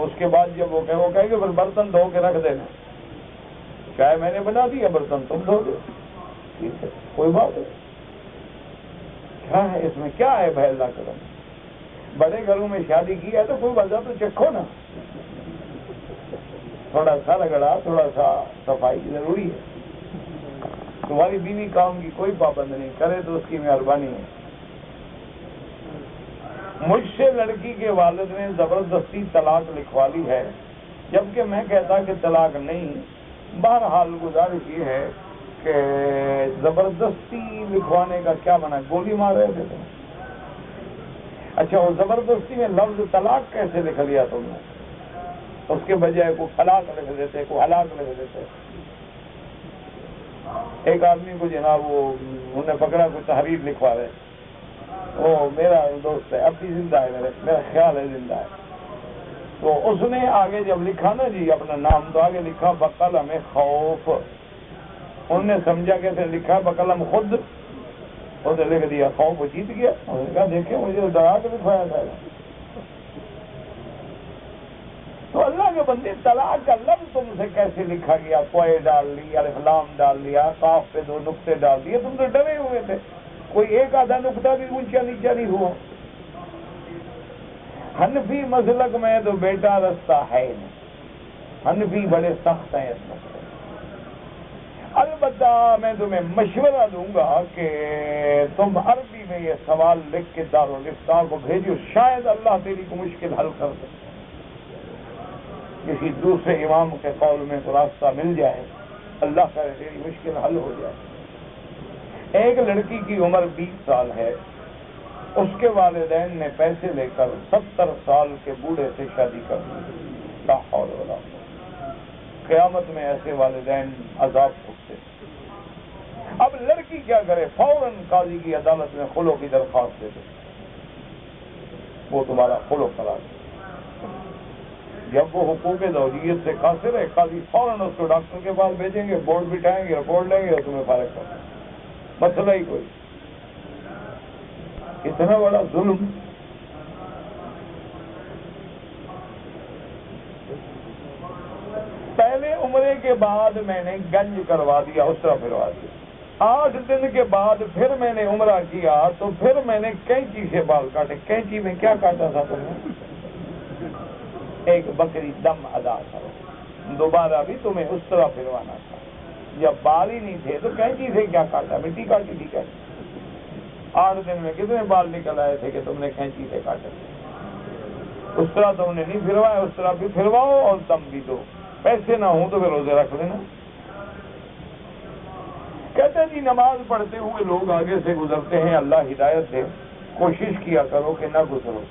اس کے بعد جب وہ کہیں گے پھر برتن دھو کے رکھ دینا. چائے میں نے بنا دی ہے، برتن تم دھو دو. ٹھیک ہے، کوئی بات نہیں. کیا ہے اس میں؟ کیا ہے بھائی؟ اللہ کرم، بڑے گھروں میں شادی کی ہے تو کوئی وجہ تو چکھو نا. تھوڑا سا رگڑا، تھوڑا سا صفائی ضروری ہے. تمہاری بیوی کام کی کوئی پابند نہیں، کرے تو اس کی مہربانی ہے. مجھ سے لڑکی کے والد نے زبردستی طلاق لکھوا لی ہے، جبکہ میں کہتا کہ طلاق نہیں. بہرحال گزارش یہ ہے کہ زبردستی لکھوانے کا کیا بنا؟ گولی مار رہے تھے تم. اچھا وہ زبردستی میں لفظ طلاق کیسے لکھ لیا تم نے؟ اس کے بجائے کو طلاق لکھ دیتے، کو ہلاک لکھ دیتے. ایک آدمی کو جناب وہ انہوں نے پکڑا، کوئی تحریر لکھوا رہے. وہ میرا دوست ہے، اب بھی زندہ ہے، میرا خیال ہے زندہ ہے. تو اس نے آگے جب لکھا نا جی اپنا نام، تو آگے لکھا بقلم خوف. انہوں نے سمجھا کیسے لکھا بقلم خود، اسے لکھ دیا خوف. وہ جیت گیا. انہوں نے کہا دیکھیں مجھے ڈرا کے لکھوایا تھا. تو اللہ کے بندے طلاق کا لفظ تم سے کیسے لکھا گیا؟ کوئے ڈال لی، الف لام ڈال لیا، قاف پہ 2 نقطے ڈال دیے. تم تو ڈرے ہوئے تھے، کوئی ایک آدھا نقطہ بھی اونچا نیچا نہیں ہوا. حنفی مسلک میں تو بیٹا رستہ ہے نہیں. حنفی بڑے سخت ہیں اس مسئلے. البتہ میں تمہیں مشورہ دوں گا کہ تم عربی میں یہ سوال لکھ کے دارالفتاء کو بھیجو، شاید اللہ تیری کو مشکل حل کر دے. کسی دوسرے امام کے قول میں تو راستہ مل جائے، اللہ کرے تیری مشکل حل ہو جائے. ایک لڑکی کی عمر 20 سال ہے، اس کے والدین نے پیسے لے کر 70 سال کے بوڑھے سے شادی کر دی. لا حول ولا قوت. قیامت میں ایسے والدین عذاب بھگتے. اب لڑکی کیا کرے؟ فوراً قاضی کی عدالت میں خلو کی درخواست دے دے، وہ تمہارا خلو کرا دے. جب وہ حقوق زوجیت سے قاصر ہے، قاضی فوراً اس کو ڈاکٹر کے پاس بھیجیں گے، بورڈ بٹھائیں گے، رپورٹ لیں گے اور تمہیں فارغ کر دیں گے. مسئلہ ہی کوئی. اتنا بڑا ظلم. پہلے عمرے کے بعد میں نے گنج کروا دیا، اسرا پھروا دیا. 8 دن کے بعد پھر میں نے عمرہ کیا تو پھر میں نے کینچی سے بال کاٹے. کینچی میں کیا کاٹا تھا تم نے؟ ایک بکری دم ادا کرو. دوبارہ بھی تمہیں اس طرح پھروانا تھا. جب بال ہی نہیں تھے تو کینچی سے کیا کاٹا؟ مٹی کاٹی تھی کیا؟ 8 دن میں کتنے بال نکل آئے تھے کہ تم نے کینچی سے کاٹے؟ اس طرح تم نے نہیں پھروایا، اس طرح بھی پھرواؤ اور تم بھی دو. پیسے نہ ہوں تو پھر روزے رکھ لینا. کہتے ہیں جی نماز پڑھتے ہوئے لوگ آگے سے گزرتے ہیں، اللہ ہدایت دے، کوشش کیا کرو کہ نہ گزرو.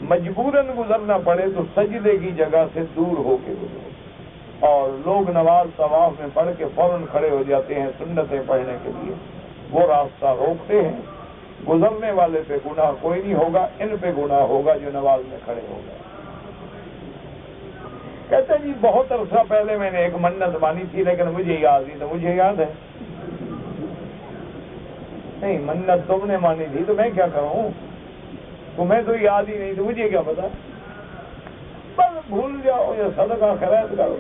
مجبوراً گزرنا پڑے تو سجدے کی جگہ سے دور ہو کے گزرو. اور لوگ نماز طواف میں پڑھ کے فوراً کھڑے ہو جاتے ہیں سنتیں پڑھنے کے لیے، وہ راستہ روکتے ہیں. گزرنے والے پہ گناہ کوئی نہیں ہوگا، ان پہ گناہ ہوگا جو نماز میں کھڑے ہو گئے. کہتے جی بہت عرصہ پہلے میں نے ایک منت مانی تھی لیکن مجھے یاد نہیں. تو مجھے یاد ہے. نہیں، منت تم نے مانی تھی تو میں کیا کروں؟ تمہیں تو یاد ہی نہیں تو مجھے کیا پتا. بس بھول جاؤ یا صدقہ خیرات کرو.